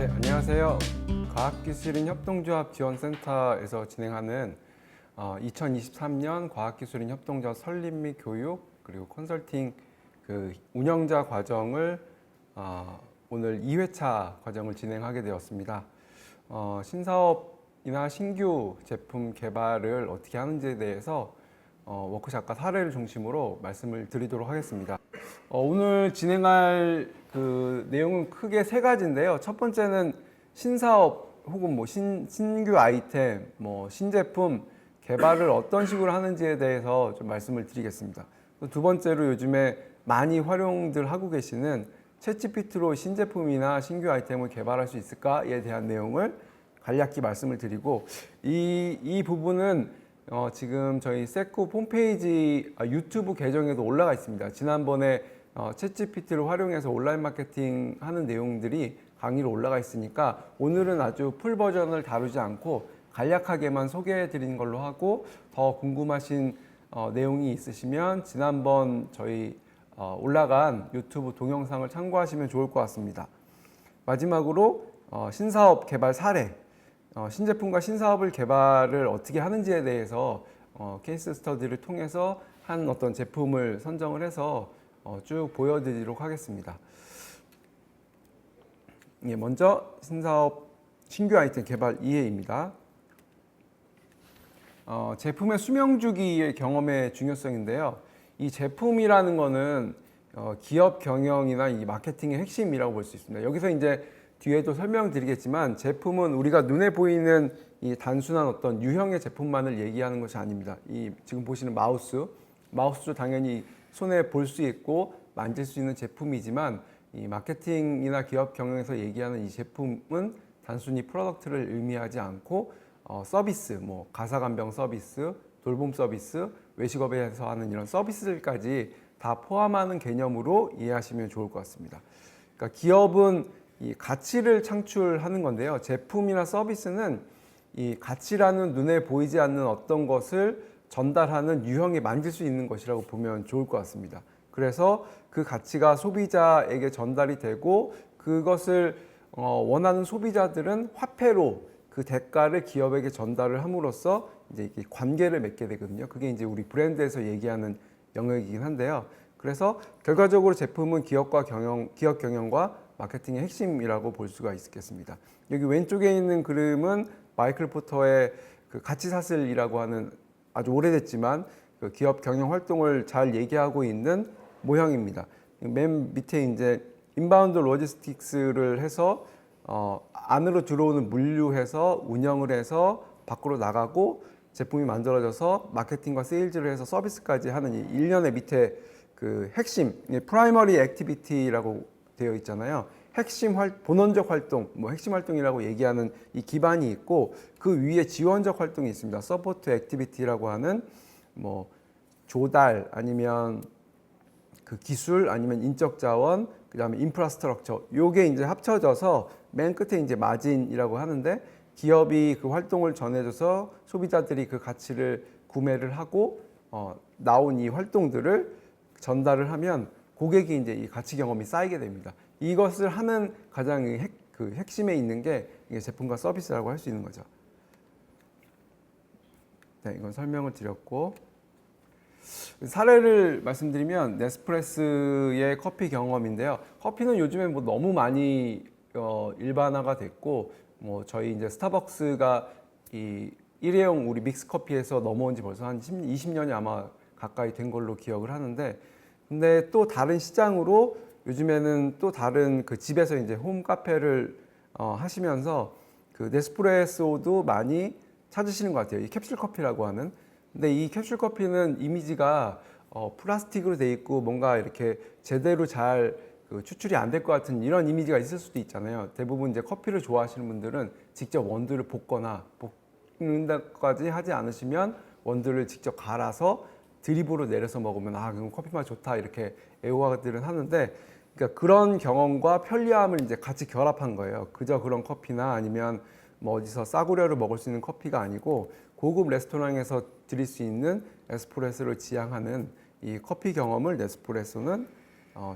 네, 안녕하세요. 과학기술인 협동조합지원센터에서 진행하는 2023년 과학기술인 협동조합 설립 및 교육 그리고 컨설팅 그 운영자 과정을 오늘 2회차 과정을 진행하게 되었습니다. 신사업이나 신규 제품 개발을 어떻게 하는지에 대해서 워크샵과 사례를 중심으로 말씀을 드리도록 하겠습니다. 오늘 진행할 그 내용은 크게 세 가지인데요. 첫 번째는 신사업 혹은 신규 아이템, 신제품 개발을 어떤 식으로 하는지에 대해서 좀 말씀을 드리겠습니다. 또 두 번째로 요즘에 많이 활용들 하고 계시는 챗GPT로 신제품이나 신규 아이템을 개발할 수 있을까에 대한 내용을 간략히 말씀을 드리고 이 부분은 지금 저희 세코 홈페이지 유튜브 계정에도 올라가 있습니다. 지난번에 챗GPT를 활용해서 온라인 마케팅 하는 내용들이 강의로 올라가 있으니까 오늘은 아주 풀 버전을 다루지 않고 간략하게만 소개해 드리는 걸로 하고, 더 궁금하신 내용이 있으시면 지난번 저희 올라간 유튜브 동영상을 참고하시면 좋을 것 같습니다. 마지막으로 신사업 개발 사례, 신제품과 신사업을 개발을 어떻게 하는지에 대해서 케이스 스터디를 통해서 한 어떤 제품을 선정을 해서 쭉 보여드리도록 하겠습니다. 먼저 신사업 신규 아이템 개발 이해입니다. 제품의 수명 주기의 경험의 중요성인데요. 이 제품이라는 거는 기업 경영이나 이 마케팅의 핵심이라고 볼 수 있습니다. 여기서 이제 뒤에도 설명드리겠지만 제품은 우리가 눈에 보이는 이 단순한 어떤 유형의 제품만을 얘기하는 것이 아닙니다. 이 지금 보시는 마우스도 당연히 손에 볼 수 있고 만질 수 있는 제품이지만 이 마케팅이나 기업 경영에서 얘기하는 이 제품은 단순히 프로덕트를 의미하지 않고 서비스, 가사감병 서비스, 돌봄 서비스, 외식업에서 하는 이런 서비스들까지 다 포함하는 개념으로 이해하시면 좋을 것 같습니다. 그러니까 기업은 이 가치를 창출하는 건데요. 제품이나 서비스는 이 가치라는 눈에 보이지 않는 어떤 것을 전달하는 유형에 만질 수 있는 것이라고 보면 좋을 것 같습니다. 그래서 그 가치가 소비자에게 전달이 되고 그것을 원하는 소비자들은 화폐로 그 대가를 기업에게 전달을 함으로써 이제 이렇게 관계를 맺게 되거든요. 그게 이제 우리 브랜드에서 얘기하는 영역이긴 한데요. 그래서 결과적으로 제품은 기업 경영과 마케팅의 핵심이라고 볼 수가 있겠습니다. 여기 왼쪽에 있는 그림은 마이클 포터의 그 가치사슬이라고 하는 아주 오래됐지만 그 기업 경영 활동을 잘 얘기하고 있는 모형입니다. 맨 밑에 이제 인바운드 로지스틱스를 해서 안으로 들어오는 물류해서 운영을 해서 밖으로 나가고 제품이 만들어져서 마케팅과 세일즈를 해서 서비스까지 하는 이 일련의 밑에 그 핵심, 프라이머리 액티비티라고 되어 있잖아요. 본원적 활동, 핵심 활동이라고 얘기하는 이 기반이 있고 그 위에 지원적 활동이 있습니다. 서포트 액티비티라고 하는 조달 아니면 그 기술 아니면 인적 자원 그다음에 인프라스트럭처 요게 이제 합쳐져서 맨 끝에 이제 마진이라고 하는데 기업이 그 활동을 전해줘서 소비자들이 그 가치를 구매를 하고 나온 이 활동들을 전달을 하면 고객이 이제 이 가치 경험이 쌓이게 됩니다. 이것을 하는 가장 그 핵심에 있는 게 이게 제품과 서비스라고 할 수 있는 거죠. 네, 이건 설명을 드렸고 사례를 말씀드리면 네스프레소의 커피 경험인데요. 커피는 요즘에 너무 많이 일반화가 됐고 저희 이제 스타벅스가 이 일회용 우리 믹스 커피에서 넘어온 지 벌써 한 20년이 아마 가까이 된 걸로 기억을 하는데, 근데 또 다른 시장으로 요즘에는 또 다른 그 집에서 이제 홈 카페를 하시면서 그 네스프레소도 많이 찾으시는 것 같아요. 이 캡슐 커피라고 하는. 근데 이 캡슐 커피는 이미지가 플라스틱으로 돼 있고 뭔가 이렇게 제대로 잘 그 추출이 안 될 것 같은 이런 이미지가 있을 수도 있잖아요. 대부분 이제 커피를 좋아하시는 분들은 직접 원두를 볶거나 볶는다까지 하지 않으시면 원두를 직접 갈아서 드립으로 내려서 먹으면 그럼 커피 맛 좋다 이렇게 애호가들은 하는데, 그러니까 그런 경험과 편리함을 이제 같이 결합한 거예요. 그저 그런 커피나 아니면 어디서 싸구려로 먹을 수 있는 커피가 아니고 고급 레스토랑에서 드릴 수 있는 에스프레소를 지향하는 이 커피 경험을 네스프레소는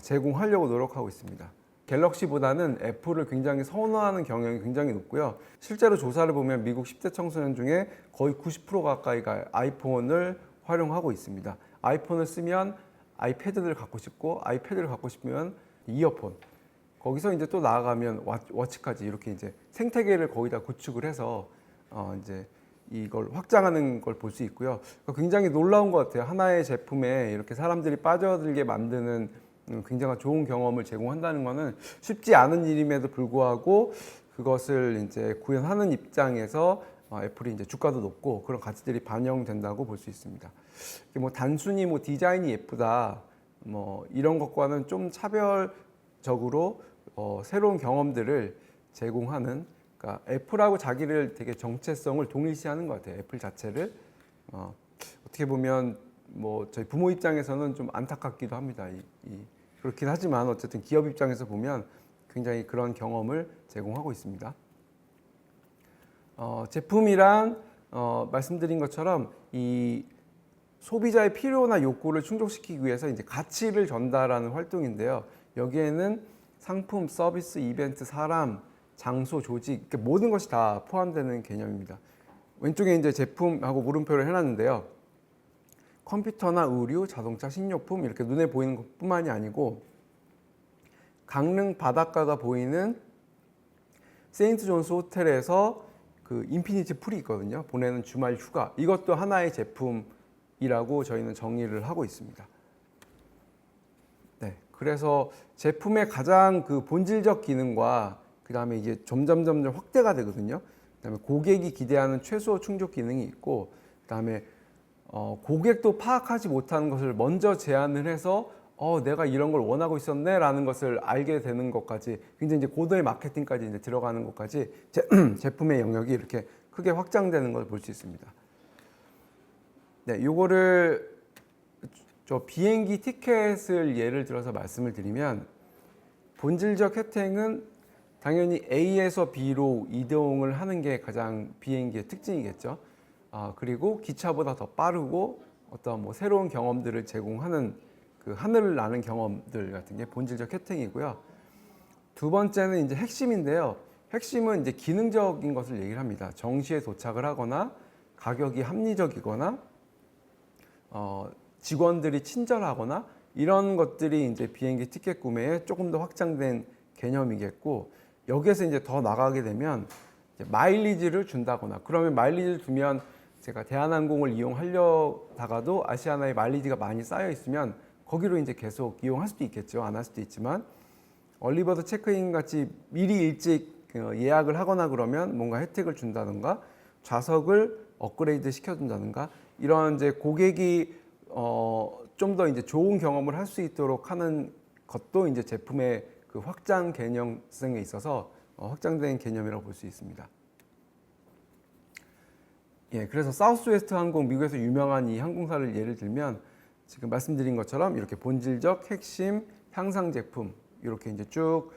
제공하려고 노력하고 있습니다. 갤럭시보다는 애플을 굉장히 선호하는 경향이 굉장히 높고요. 실제로 조사를 보면 미국 10대 청소년 중에 거의 90% 가까이가 아이폰을 활용하고 있습니다. 아이폰을 쓰면 아이패드를 갖고 싶고, 아이패드를 갖고 싶으면 이어폰, 거기서 이제 또 나아가면 워치까지 이렇게 이제 생태계를 거의 다 구축을 해서 이제 이걸 확장하는 걸 볼 수 있고요. 굉장히 놀라운 것 같아요. 하나의 제품에 이렇게 사람들이 빠져들게 만드는 굉장히 좋은 경험을 제공한다는 것은 쉽지 않은 일임에도 불구하고 그것을 이제 구현하는 입장에서 애플이 이제 주가도 높고 그런 가치들이 반영된다고 볼 수 있습니다. 뭐 단순히 뭐 디자인이 예쁘다 뭐 이런 것과는 좀 차별적으로 새로운 경험들을 제공하는, 그러니까 애플하고 자기를 되게 정체성을 동일시하는 것 같아요. 애플 자체를 어떻게 보면 뭐 저희 부모 입장에서는 좀 안타깝기도 합니다. 그렇긴 하지만 어쨌든 기업 입장에서 보면 굉장히 그런 경험을 제공하고 있습니다. 제품이란 말씀드린 것처럼 이 소비자의 필요나 욕구를 충족시키기 위해서 이제 가치를 전달하는 활동인데요. 여기에는 상품, 서비스, 이벤트, 사람, 장소, 조직, 모든 것이 다 포함되는 개념입니다. 왼쪽에 이제 제품하고 물음표를 해놨는데요. 컴퓨터나 의류, 자동차, 식료품 이렇게 눈에 보이는 것뿐만이 아니고 강릉 바닷가가 보이는 세인트 존스 호텔에서 그 인피니티 풀이 있거든요. 보내는 주말 휴가, 이것도 하나의 제품이라고 저희는 정의를 하고 있습니다. 네, 그래서 제품의 가장 그 본질적 기능과 그 다음에 이제 점점 확대가 되거든요. 그 다음에 고객이 기대하는 최소 충족 기능이 있고, 그 다음에 고객도 파악하지 못하는 것을 먼저 제안을 해서 내가 이런 걸 원하고 있었네 라는 것을 알게 되는 것까지, 굉장히 이제 고도의 마케팅까지 이제 들어가는 것까지 제품의 영역이 이렇게 크게 확장되는 걸 볼 수 있습니다. 네, 요거를 저 비행기 티켓을 예를 들어서 말씀을 드리면, 본질적 혜택은 당연히 A에서 B로 이동을 하는 게 가장 비행기의 특징이겠죠. 그리고 기차보다 더 빠르고 어떤 뭐 새로운 경험들을 제공하는 그 하늘을 나는 경험들 같은 게 본질적 혜택이고요. 두 번째는 이제 핵심인데요. 핵심은 이제 기능적인 것을 얘기를 합니다. 정시에 도착을 하거나 가격이 합리적이거나 직원들이 친절하거나 이런 것들이 이제 비행기 티켓 구매에 조금 더 확장된 개념이겠고, 여기에서 이제 더 나가게 되면 이제 마일리지를 준다거나, 그러면 마일리지를 주면 제가 대한항공을 이용하려다가도 아시아나의 마일리지가 많이 쌓여 있으면 거기로 이제 계속 이용할 수도 있겠죠. 안 할 수도 있지만 얼리버드 체크인 같이 미리 일찍 예약을 하거나 그러면 뭔가 혜택을 준다든가 좌석을 업그레이드 시켜준다든가 이런 이제 고객이 좀 더 이제 좋은 경험을 할 수 있도록 하는 것도 이제 제품의 그 확장 개념성에 있어서 확장된 개념이라고 볼 수 있습니다. 예, 그래서 사우스웨스트 항공, 미국에서 유명한 이 항공사를 예를 들면 지금 말씀드린 것처럼 이렇게 본질적, 핵심, 향상 제품 이렇게 이제 쭉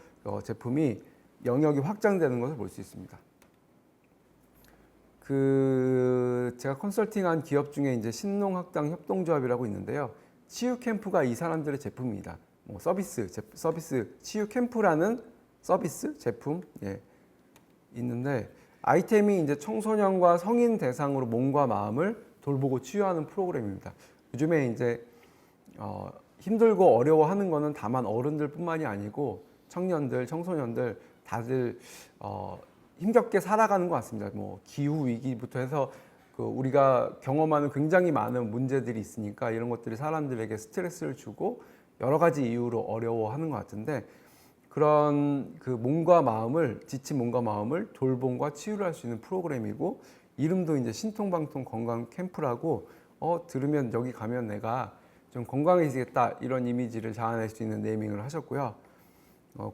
제품이 영역이 확장되는 것을 볼 수 있습니다. 제가 컨설팅한 기업 중에 이제 신농학당 협동조합이라고 있는데요. 치유 캠프가 이 사람들의 제품입니다. 뭐 서비스 치유 캠프라는 서비스 제품 있는데, 아이템이 이제 청소년과 성인 대상으로 몸과 마음을 돌보고 치유하는 프로그램입니다. 요즘에 이제 힘들고 어려워하는 거는 다만 어른들뿐만이 아니고 청년들, 청소년들 다들 힘겹게 살아가는 것 같습니다. 뭐 기후 위기부터 해서 우리가 경험하는 굉장히 많은 문제들이 있으니까 이런 것들이 사람들에게 스트레스를 주고 여러 가지 이유로 어려워하는 것 같은데, 그런 그 몸과 마음을, 지친 몸과 마음을 돌봄과 치유를 할 수 있는 프로그램이고, 이름도 이제 신통방통 건강 캠프라고 들으면 여기 가면 내가 좀 건강해지겠다 이런 이미지를 자아낼 수 있는 네이밍을 하셨고요.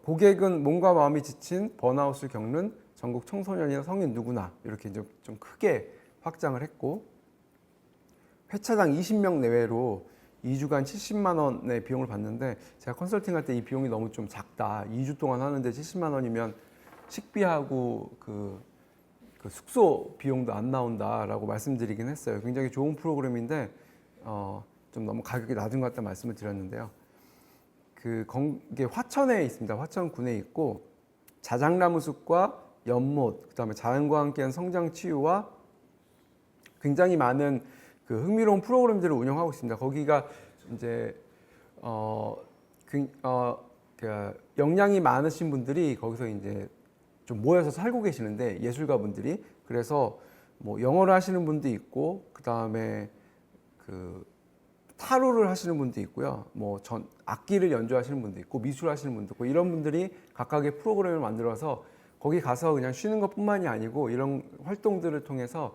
고객은 몸과 마음이 지친 번아웃을 겪는 전국 청소년이나 성인 누구나 이렇게 좀 크게 확장을 했고, 회차당 20명 내외로 2주간 70만 원의 비용을 받는데, 제가 컨설팅할 때 이 비용이 너무 좀 작다. 2주 동안 하는데 70만 원이면 식비하고 그 숙소 비용도 안 나온다라고 말씀드리긴 했어요. 굉장히 좋은 프로그램인데 좀 너무 가격이 낮은 것 같다 말씀을 드렸는데요. 이게 화천에 있습니다. 화천군에 있고 자작나무 숲과 연못, 그다음에 자연과 함께한 성장 치유와 굉장히 많은 흥미로운 프로그램들을 운영하고 있습니다. 거기가 이제 역량이 많으신 분들이 거기서 이제 좀 모여서 살고 계시는데, 예술가 분들이. 그래서 뭐 영어를 하시는 분도 있고, 그 다음에 타로를 하시는 분도 있고요. 뭐 악기를 연주하시는 분도 있고, 미술 하시는 분도 있고, 이런 분들이 각각의 프로그램을 만들어서 거기 가서 그냥 쉬는 것뿐만이 아니고 이런 활동들을 통해서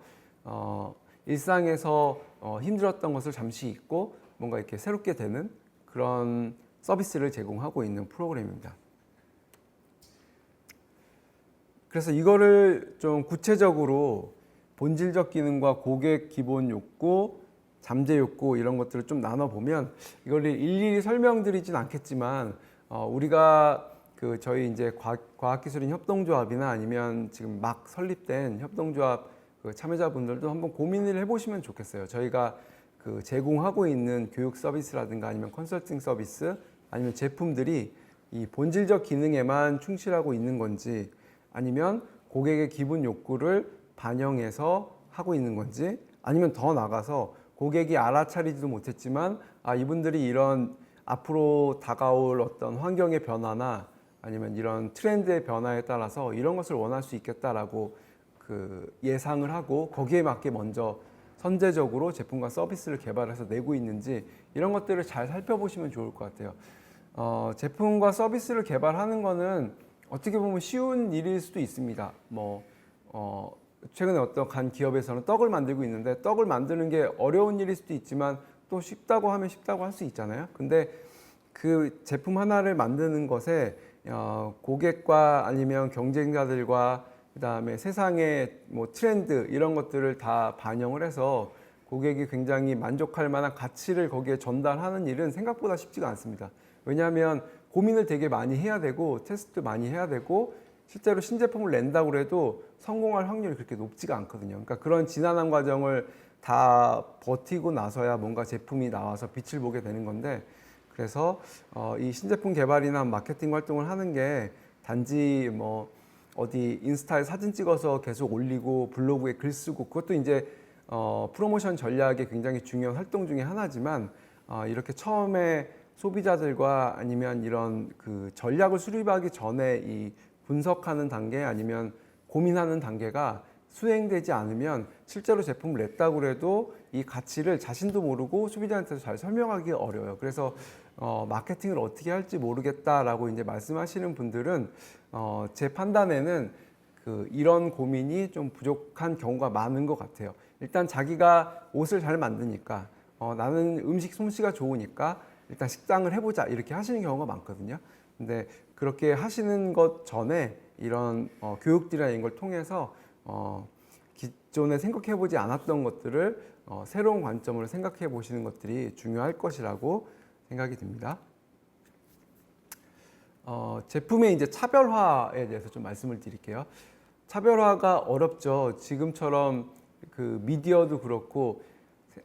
일상에서 힘들었던 것을 잠시 잊고 뭔가 이렇게 새롭게 되는 그런 서비스를 제공하고 있는 프로그램입니다. 그래서 이거를 좀 구체적으로 본질적 기능과 고객 기본 욕구, 잠재 욕구 이런 것들을 좀 나눠보면, 이걸 일일이 설명드리진 않겠지만 우리가 저희 이제 과학기술인 협동조합이나 아니면 지금 막 설립된 협동조합 참여자분들도 한번 고민을 해보시면 좋겠어요. 저희가 제공하고 있는 교육 서비스라든가 아니면 컨설팅 서비스 아니면 제품들이 이 본질적 기능에만 충실하고 있는 건지, 아니면 고객의 기본 욕구를 반영해서 하고 있는 건지, 아니면 더 나가서 고객이 알아차리지도 못했지만 이분들이 이런 앞으로 다가올 어떤 환경의 변화나 아니면 이런 트렌드의 변화에 따라서 이런 것을 원할 수 있겠다라고 예상을 하고 거기에 맞게 먼저 선제적으로 제품과 서비스를 개발해서 내고 있는지, 이런 것들을 잘 살펴보시면 좋을 것 같아요. 제품과 서비스를 개발하는 거는 어떻게 보면 쉬운 일일 수도 있습니다. 최근에 어떤 간 기업에서는 떡을 만들고 있는데, 떡을 만드는 게 어려운 일일 수도 있지만 또 쉽다고 하면 쉽다고 할 수 있잖아요. 근데 그 제품 하나를 만드는 것에 고객과 아니면 경쟁자들과 그다음에 세상의 뭐 트렌드 이런 것들을 다 반영을 해서 고객이 굉장히 만족할 만한 가치를 거기에 전달하는 일은 생각보다 쉽지가 않습니다. 왜냐하면 고민을 되게 많이 해야 되고 테스트 많이 해야 되고, 실제로 신제품을 낸다고 해도 성공할 확률이 그렇게 높지가 않거든요. 그러니까 그런 지난한 과정을 다 버티고 나서야 뭔가 제품이 나와서 빛을 보게 되는 건데, 그래서 이 신제품 개발이나 마케팅 활동을 하는 게 단지 뭐 어디 인스타에 사진 찍어서 계속 올리고 블로그에 글 쓰고, 그것도 이제 프로모션 전략의 굉장히 중요한 활동 중에 하나지만, 이렇게 처음에 소비자들과 아니면 이런 전략을 수립하기 전에 이 분석하는 단계 아니면 고민하는 단계가 수행되지 않으면 실제로 제품을 냈다고 해도 이 가치를 자신도 모르고 소비자한테도 잘 설명하기 어려워요. 그래서 마케팅을 어떻게 할지 모르겠다라고 이제 말씀하시는 분들은 제 판단에는 이런 고민이 좀 부족한 경우가 많은 것 같아요. 일단 자기가 옷을 잘 만드니까, 나는 음식 솜씨가 좋으니까 일단 식당을 해보자 이렇게 하시는 경우가 많거든요. 근데 그렇게 하시는 것 전에 이런 교육들이나 이런 걸 통해서 기존에 생각해보지 않았던 것들을 새로운 관점으로 생각해 보시는 것들이 중요할 것이라고 생각이 듭니다. 제품의 이제 차별화에 대해서 좀 말씀을 드릴게요. 차별화가 어렵죠. 지금처럼 미디어도 그렇고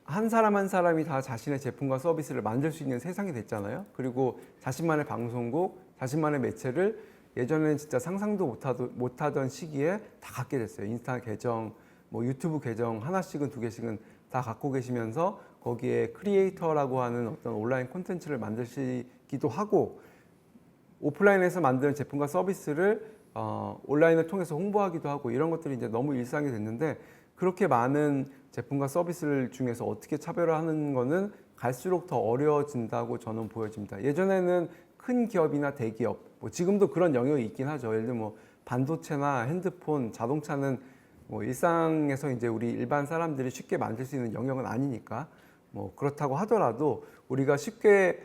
한 사람 한 사람이 다 자신의 제품과 서비스를 만들 수 있는 세상이 됐잖아요. 그리고 자신만의 방송국, 자신만의 매체를 예전에는 진짜 상상도 못하던 시기에 다 갖게 됐어요. 인스타 계정, 뭐 유튜브 계정 하나씩은 두 개씩은 다 갖고 계시면서 거기에 크리에이터라고 하는 어떤 온라인 콘텐츠를 만드시기도 하고, 오프라인에서 만드는 제품과 서비스를 온라인을 통해서 홍보하기도 하고, 이런 것들이 이제 너무 일상이 됐는데, 그렇게 많은 제품과 서비스를 중에서 어떻게 차별화하는 거는 갈수록 더 어려워진다고 저는 보여집니다. 예전에는 큰 기업이나 대기업, 뭐 지금도 그런 영역이 있긴 하죠. 예를 들면 뭐 반도체나 핸드폰, 자동차는 뭐 일상에서 이제 우리 일반 사람들이 쉽게 만들 수 있는 영역은 아니니까, 뭐 그렇다고 하더라도 우리가 쉽게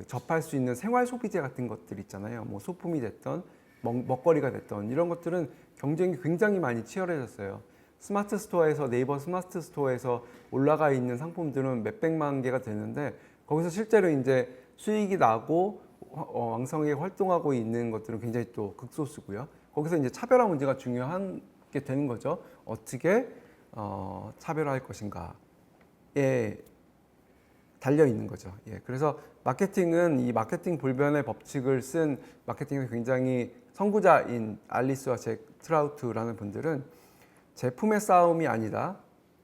접할 수 있는 생활 소비재 같은 것들 있잖아요. 뭐 소품이 됐던 먹거리가 됐던 이런 것들은 경쟁이 굉장히 많이 치열해졌어요. 스마트 스토어에서, 네이버 스마트 스토어에서 올라가 있는 상품들은 몇백만 개가 되는데, 거기서 실제로 이제 수익이 나고 왕성하게 활동하고 있는 것들은 굉장히 또 극소수고요. 거기서 이제 차별화 문제가 중요한 게 되는 거죠. 어떻게 차별화할 것인가에 달려 있는 거죠. 예, 그래서 마케팅은 이 마케팅 불변의 법칙을 쓴 마케팅에서 굉장히 선구자인 알리스와 잭 트라우트라는 분들은 제품의 싸움이 아니다.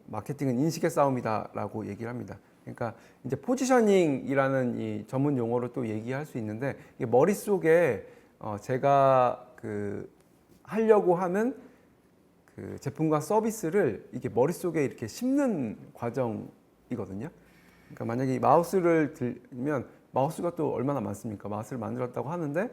마케팅은 인식의 싸움이다라고 얘기를 합니다. 그러니까 이제 포지셔닝이라는 이 전문 용어로 또 얘기할 수 있는데 이게 머릿속에 제가 하려고 하는 그 제품과 서비스를 이게 머릿속에 이렇게 심는 과정이거든요. 그러니까 만약에 이 마우스를 들면 마우스가 또 얼마나 많습니까? 마우스를 만들었다고 하는데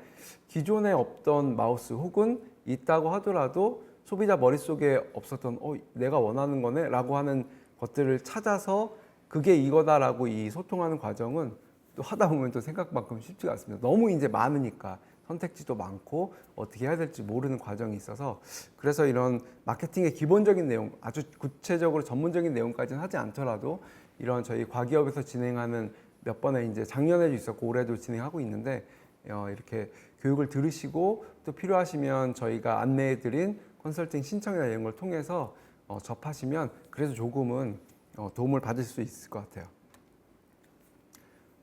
기존에 없던 마우스 혹은 있다고 하더라도 소비자 머릿속에 없었던 내가 원하는 거네 라고 하는 것들을 찾아서 그게 이거다라고 이 소통하는 과정은 또 하다 보면 또 생각만큼 쉽지가 않습니다. 너무 이제 많으니까 선택지도 많고 어떻게 해야 될지 모르는 과정이 있어서 그래서 이런 마케팅의 기본적인 내용 아주 구체적으로 전문적인 내용까지는 하지 않더라도 이런 저희 과기업에서 진행하는 몇 번의 이제 작년에도 있었고 올해도 진행하고 있는데 이렇게 교육을 들으시고 또 필요하시면 저희가 안내해드린 컨설팅 신청이나 이런 걸 통해서 접하시면 그래도 조금은 도움을 받을 수 있을 것 같아요.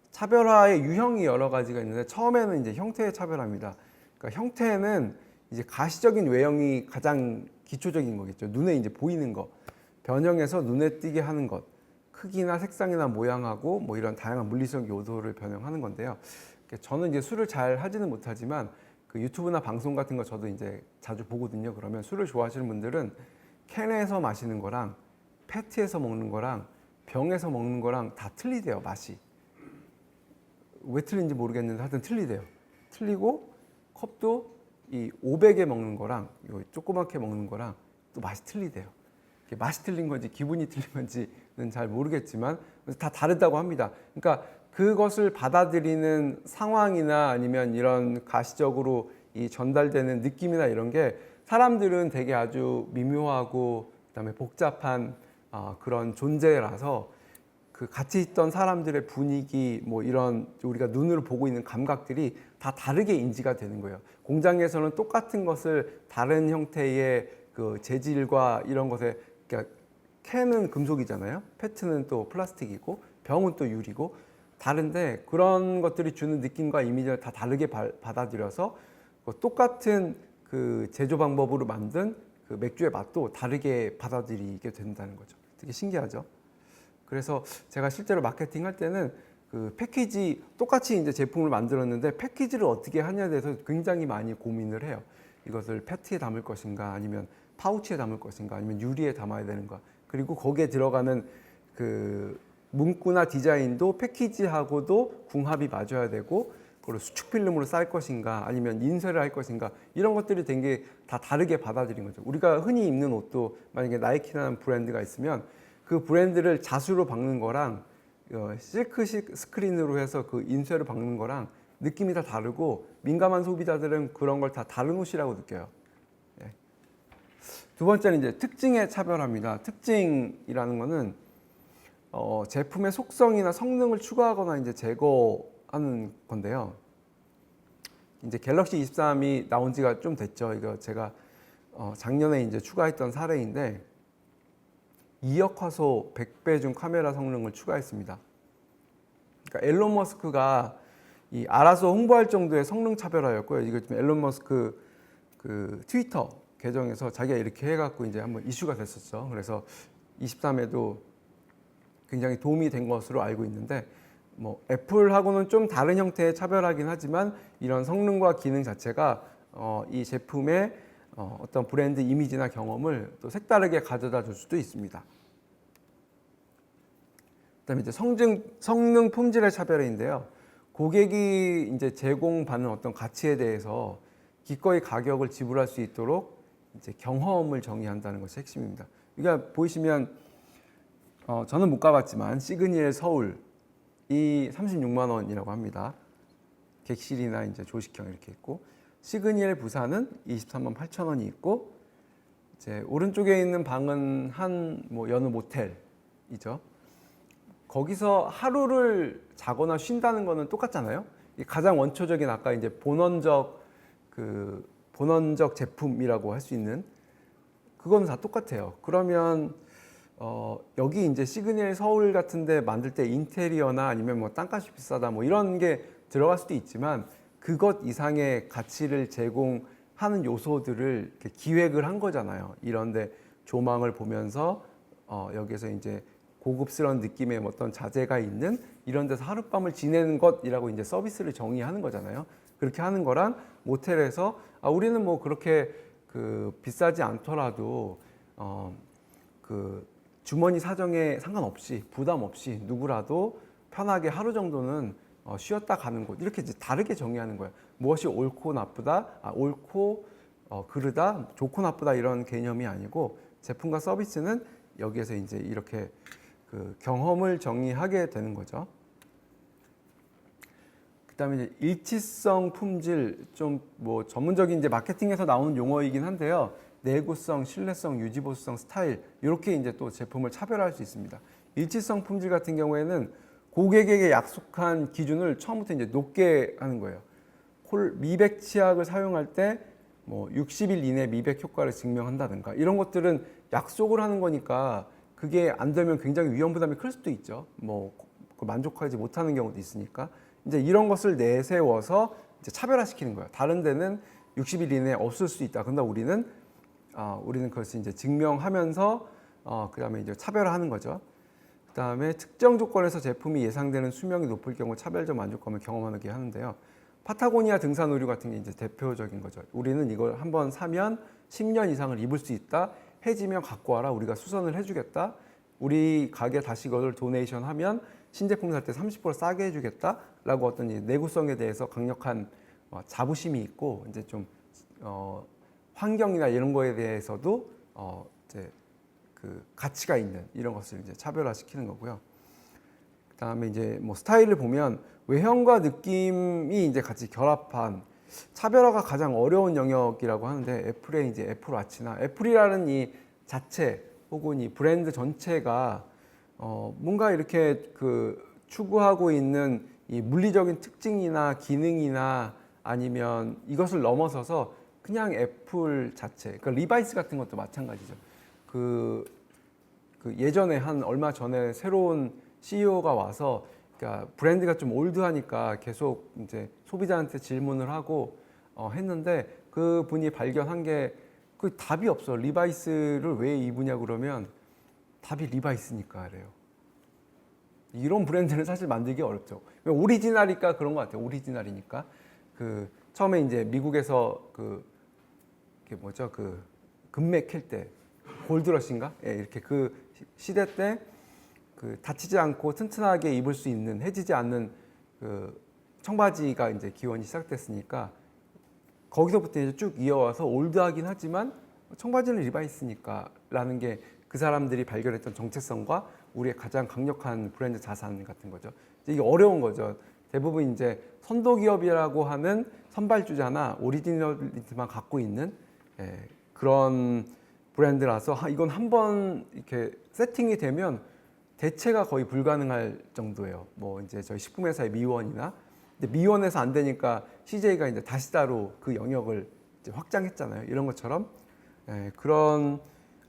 차별화의 유형이 여러 가지가 있는데 처음에는 이제 형태의 차별화입니다. 그러니까 형태는 이제 가시적인 외형이 가장 기초적인 거겠죠. 눈에 이제 보이는 거, 변형해서 눈에 띄게 하는 것, 크기나 색상이나 모양하고 뭐 이런 다양한 물리적 요소를 변형하는 건데요. 저는 이제 술을 잘 하지는 못하지만 그 유튜브나 방송 같은 거 저도 이제 자주 보거든요. 그러면 술을 좋아하시는 분들은 캔에서 마시는 거랑 패티에서 먹는 거랑 병에서 먹는 거랑 다 틀리대요, 맛이. 왜 틀린지 모르겠는데 하여튼 틀리대요. 틀리고 컵도 이 500에 먹는 거랑 조그맣게 먹는 거랑 또 맛이 틀리대요. 맛이 틀린 건지 기분이 틀린 건지는 잘 모르겠지만 다 다르다고 합니다. 그러니까 그것을 받아들이는 상황이나 아니면 이런 가시적으로 이 전달되는 느낌이나 이런 게 사람들은 되게 아주 미묘하고 그다음에 복잡한 그런 존재라서 그 같이 있던 사람들의 분위기 뭐 이런 우리가 눈으로 보고 있는 감각들이 다 다르게 인지가 되는 거예요. 공장에서는 똑같은 것을 다른 형태의 그 재질과 이런 것에 그러니까 캔은 금속이잖아요. 페트는 또 플라스틱이고 병은 또 유리고 다른데 그런 것들이 주는 느낌과 이미지를 다 다르게 받아들여서 똑같은 그 제조 방법으로 만든 그 맥주의 맛도 다르게 받아들이게 된다는 거죠. 되게 신기하죠. 그래서 제가 실제로 마케팅 할 때는 그 패키지 똑같이 이제 제품을 만들었는데 패키지를 어떻게 하냐에 대해서 굉장히 많이 고민을 해요. 이것을 페트에 담을 것인가 아니면 파우치에 담을 것인가 아니면 유리에 담아야 되는가 그리고 거기에 들어가는 그 문구나 디자인도 패키지하고도 궁합이 맞아야 되고 그걸 수축 필름으로 쌀 것인가 아니면 인쇄를 할 것인가 이런 것들이 되게 다 다르게 받아들인 거죠. 우리가 흔히 입는 옷도 만약에 나이키라는 브랜드가 있으면 그 브랜드를 자수로 박는 거랑 실크 스크린으로 해서 그 인쇄를 박는 거랑 느낌이 다 다르고 민감한 소비자들은 그런 걸 다 다른 옷이라고 느껴요. 네. 두 번째는 이제 특징의 차별화입니다. 특징이라는 거는 제품의 속성이나 성능을 추가하거나 이제 제거하는 건데요. 이제 갤럭시 23이 나온 지가 좀 됐죠. 이거 제가 작년에 이제 추가했던 사례인데 2억 화소 100배 중 카메라 성능을 추가했습니다. 그러니까 앨런 머스크가 알아서 홍보할 정도의 성능 차별화였고요. 이거 지금 앨런 머스크 그 트위터 계정에서 자기가 이렇게 해갖고 이제 한번 이슈가 됐었죠. 그래서 23에도 굉장히 도움이 된 것으로 알고 있는데 뭐 애플하고는 좀 다른 형태의 차별화긴 하지만 이런 성능과 기능 자체가 이 제품의 어떤 브랜드 이미지나 경험을 또 색다르게 가져다 줄 수도 있습니다. 그다음에 이제 성능 품질의 차별화인데요. 고객이 이제 제공받는 어떤 가치에 대해서 기꺼이 가격을 지불할 수 있도록 이제 경험을 정의한다는 것이 핵심입니다. 그러니까 보이시면 저는 못 가봤지만 시그니엘 서울 이 36만 원이라고 합니다. 객실이나 이제 조식형 이렇게 있고 시그니엘 부산은 23만 8천 원이 있고 이제 오른쪽에 있는 방은 한 뭐 여느 모텔이죠. 거기서 하루를 자거나 쉰다는 거는 똑같잖아요. 가장 원초적인 아까 이제 본원적 제품이라고 할 수 있는 그거는 다 똑같아요. 그러면 여기 이제 시그널 서울 같은데 만들 때 인테리어나 아니면 뭐 땅값이 비싸다 뭐 이런 게 들어갈 수도 있지만 그것 이상의 가치를 제공하는 요소들을 이렇게 기획을 한 거잖아요. 이런데 조망을 보면서 여기서 이제 고급스러운 느낌의 어떤 자재가 있는 이런 데서 하룻밤을 지내는 것이라고 이제 서비스를 정의하는 거잖아요. 그렇게 하는 거랑 모텔에서 우리는 뭐 그렇게 그 비싸지 않더라도 그 주머니 사정에 상관없이 부담 없이 누구라도 편하게 하루 정도는 쉬었다 가는 곳 이렇게 이제 다르게 정의하는 거예요. 무엇이 옳고 나쁘다, 옳고 그르다, 좋고 나쁘다 이런 개념이 아니고 제품과 서비스는 여기에서 이제 이렇게 그 경험을 정의하게 되는 거죠. 그다음에 이제 일치성, 품질 좀 뭐 전문적인 이제 마케팅에서 나오는 용어이긴 한데요. 내구성, 신뢰성, 유지보수성, 스타일 이렇게 이제 또 제품을 차별화할 수 있습니다. 일치성, 품질 같은 경우에는 고객에게 약속한 기준을 처음부터 이제 높게 하는 거예요. 미백 치약을 사용할 때 뭐 60일 이내 미백 효과를 증명한다든가 이런 것들은 약속을 하는 거니까 그게 안 되면 굉장히 위험 부담이 클 수도 있죠. 뭐 만족하지 못하는 경우도 있으니까 이제 이런 것을 내세워서 이제 차별화시키는 거예요. 다른 데는 60일 이내에 없을 수 있다. 근데 우리는 그것을 이제 증명하면서 그다음에 이제 차별화하는 거죠. 그다음에 특정 조건에서 제품이 예상되는 수명이 높을 경우 차별적 만족감을 경험하게 하는데요. 파타고니아 등산 의류 같은 게 이제 대표적인 거죠. 우리는 이걸 한번 사면 10년 이상을 입을 수 있다. 해지면 갖고 와라. 우리가 수선을 해주겠다. 우리 가게 다시 이걸 도네이션 하면 신제품 살 때 30% 싸게 해주겠다라고 어떤 내구성에 대해서 강력한 자부심이 있고 이제 좀 환경이나 이런 거에 대해서도 이제 그 가치가 있는 이런 것을 이제 차별화시키는 거고요. 그다음에 이제 뭐 스타일을 보면 외형과 느낌이 이제 같이 결합한 차별화가 가장 어려운 영역이라고 하는데 애플의 이제 애플워치나 애플이라는 이 자체 혹은 이 브랜드 전체가 뭔가 이렇게 그 추구하고 있는 이 물리적인 특징이나 기능이나 아니면 이것을 넘어서서 그냥 애플 자체, 그러니까 리바이스 같은 것도 마찬가지죠. 그 예전에 한 얼마 전에 새로운 CEO가 와서 그러니까 브랜드가 좀 올드하니까 계속 이제 소비자한테 질문을 하고 했는데 그 분이 발견한 게 그 답이 없어. 리바이스를 왜 입으냐 그러면 답이 리바이스니까 그래요. 이런 브랜드는 사실 만들기 어렵죠. 오리지널이니까 그런 것 같아요. 오리지널이니까 그 처음에 이제 미국에서 그게 뭐죠? 그 금맥 캘 때 골드러시인가? 예, 이렇게 그 시대 때 그 다치지 않고 튼튼하게 입을 수 있는 해지지 않는 그 청바지가 이제 기원이 시작됐으니까 거기서부터 이제 쭉 이어와서 올드하긴 하지만 청바지는 리바이스니까라는 게 그 사람들이 발견했던 정체성과 우리의 가장 강력한 브랜드 자산 같은 거죠. 이게 어려운 거죠. 대부분 이제 선도 기업이라고 하는 선발주자나 오리지널리티만 갖고 있는 그런 브랜드라서 이건 한번 이렇게 세팅이 되면 대체가 거의 불가능할 정도예요. 뭐 이제 저희 식품회사의 미원이나 근데 미원에서 안 되니까 CJ가 이제 다시다로 그 영역을 이제 확장했잖아요. 이런 것처럼 그런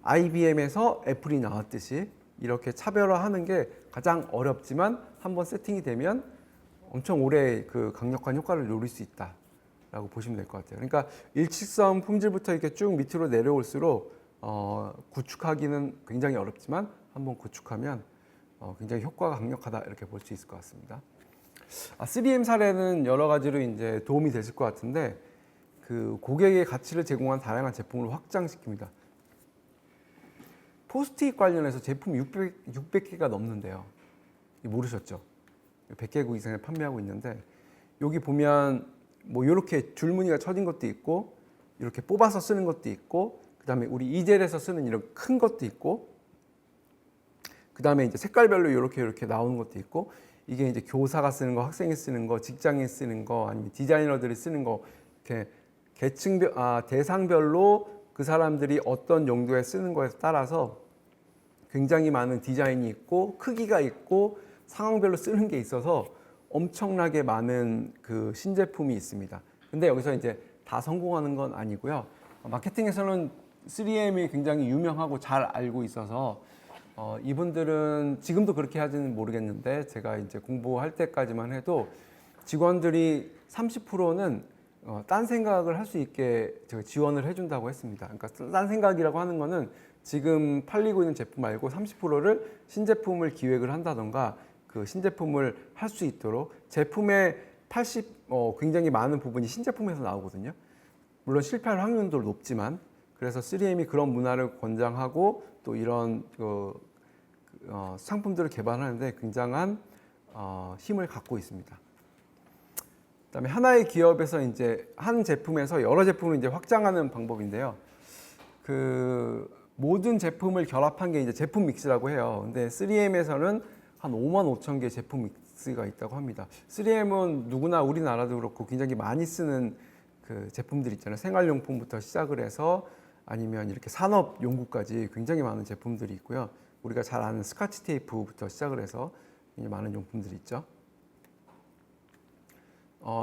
IBM에서 애플이 나왔듯이 이렇게 차별화하는 게 가장 어렵지만 한번 세팅이 되면 엄청 오래 그 강력한 효과를 누릴 수 있다라고 보시면 될 것 같아요. 그러니까 일치성 품질부터 이렇게 쭉 밑으로 내려올수록 구축하기는 굉장히 어렵지만 한번 구축하면 굉장히 효과가 강력하다 이렇게 볼 수 있을 것 같습니다. 3M 사례는 여러 가지로 이제 도움이 되실 것 같은데 그 고객의 가치를 제공한 다양한 제품을 확장시킵니다. 포스트잇 관련해서 제품 600개가 넘는데요. 모르셨죠? 100개국 이상에 판매하고 있는데 여기 보면 뭐 이렇게 줄무늬가 쳐진 것도 있고 이렇게 뽑아서 쓰는 것도 있고 그다음에 우리 이젤에서 쓰는 이런 큰 것도 있고 그다음에 이제 색깔별로 이렇게 나오는 것도 있고 이게 이제 교사가 쓰는 거, 학생이 쓰는 거, 직장인 쓰는 거, 아니면 디자이너들이 쓰는 거 이렇게 대상별로 그 사람들이 어떤 용도에 쓰는 거에 따라서 굉장히 많은 디자인이 있고 크기가 있고 상황별로 쓰는 게 있어서 엄청나게 많은 그 신제품이 있습니다. 근데 여기서 이제 다 성공하는 건 아니고요. 마케팅에서는 3M이 굉장히 유명하고 잘 알고 있어서 이분들은 지금도 그렇게 하지는 모르겠는데 제가 이제 공부할 때까지만 해도 직원들이 30%는 딴 생각을 할 수 있게 제가 지원을 해준다고 했습니다. 그러니까 딴 생각이라고 하는 거는 지금 팔리고 있는 제품 말고 30%를 신제품을 기획을 한다던가 그 신제품을 할 수 있도록 제품의 굉장히 많은 부분이 신제품에서 나오거든요. 물론 실패할 확률도 높지만 그래서 3M이 그런 문화를 권장하고 또 이런 상품들을 개발하는데 굉장한 힘을 갖고 있습니다. 그다음에 하나의 기업에서 이제 한 제품에서 여러 제품을 이제 확장하는 방법인데요. 그 모든 제품을 결합한 게 이제 제품 믹스라고 해요. 근데 3M에서는 한 5만 5천 개 제품 믹스가 있다고 합니다. 3M은 누구나 우리나라도 그렇고 굉장히 많이 쓰는 그 제품들 있잖아요. 생활용품부터 시작을 해서 아니면 이렇게 산업용구까지 굉장히 많은 제품들이 있고요. 우리가 잘 아는 스카치 테이프부터 시작을 해서 굉장히 많은 용품들이 있죠.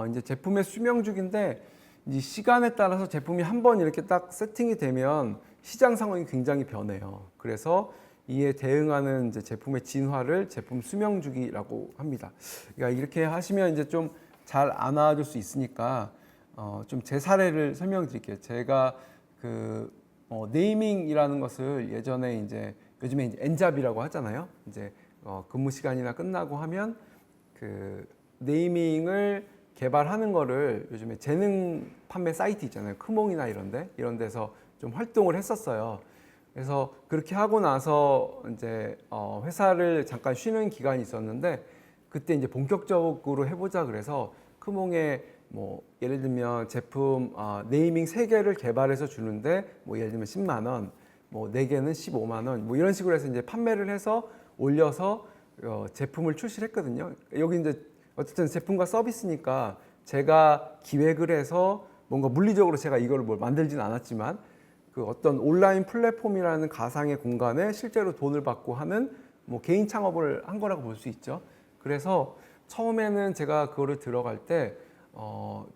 이제 제품의 수명주기인데 이 시간에 따라서 제품이 한번 이렇게 딱 세팅이 되면 시장 상황이 굉장히 변해요. 그래서 이에 대응하는 이제 제품의 진화를 제품 수명주기라고 합니다. 그러니까 이렇게 하시면 이제 좀 잘 알아줄 수 있으니까 좀 제 사례를 설명드릴게요. 제가 그 네이밍이라는 것을 예전에 이제 요즘에 이제 엔잡이라고 하잖아요. 이제 근무 시간이나 끝나고 하면 그 네이밍을 개발하는 거를 요즘에 재능 판매 사이트 있잖아요. 크몽이나 이런 데서 좀 활동을 했었어요. 그래서 그렇게 하고 나서 이제 회사를 잠깐 쉬는 기간이 있었는데 그때 이제 본격적으로 해보자 그래서 크몽에 뭐 예를 들면 제품 네이밍 3개를 개발해서 주는데 뭐 예를 들면 10만 원, 뭐 4개는 15만 원, 뭐 이런 식으로 해서 이제 판매를 해서 올려서 제품을 출시를 했거든요. 여기 이제 어쨌든 제품과 서비스니까 제가 기획을 해서 뭔가 물리적으로 제가 이걸 뭘 만들진 않았지만 그 어떤 온라인 플랫폼이라는 가상의 공간에 실제로 돈을 받고 하는 뭐 개인 창업을 한 거라고 볼 수 있죠. 그래서 처음에는 제가 그거를 들어갈 때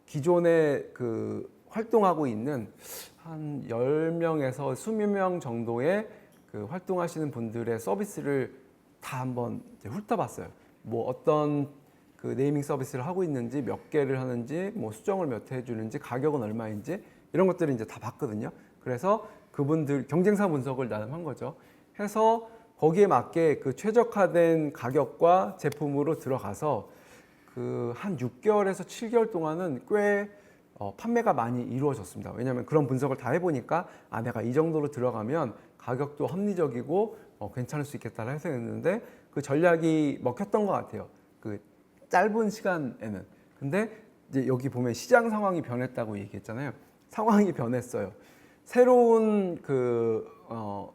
기존에 그 활동하고 있는 한 10명에서 20명 정도의 그 활동하시는 분들의 서비스를 다 한번 훑어봤어요. 뭐 어떤 그 네이밍 서비스를 하고 있는지, 몇 개를 하는지, 뭐 수정을 몇 회 해주는지, 가격은 얼마인지 이런 것들을 이제 다 봤거든요. 그래서 그분들 경쟁사 분석을 나름 한 거죠. 해서 거기에 맞게 그 최적화된 가격과 제품으로 들어가서 그 한 6개월에서 7개월 동안은 꽤 판매가 많이 이루어졌습니다. 왜냐하면 그런 분석을 다 해보니까 내가 이 정도로 들어가면 가격도 합리적이고 괜찮을 수 있겠다라 해서 했는데 그 전략이 먹혔던 것 같아요. 그 짧은 시간에는. 근데 이제 여기 보면 시장 상황이 변했다고 얘기했잖아요. 상황이 변했어요. 새로운 그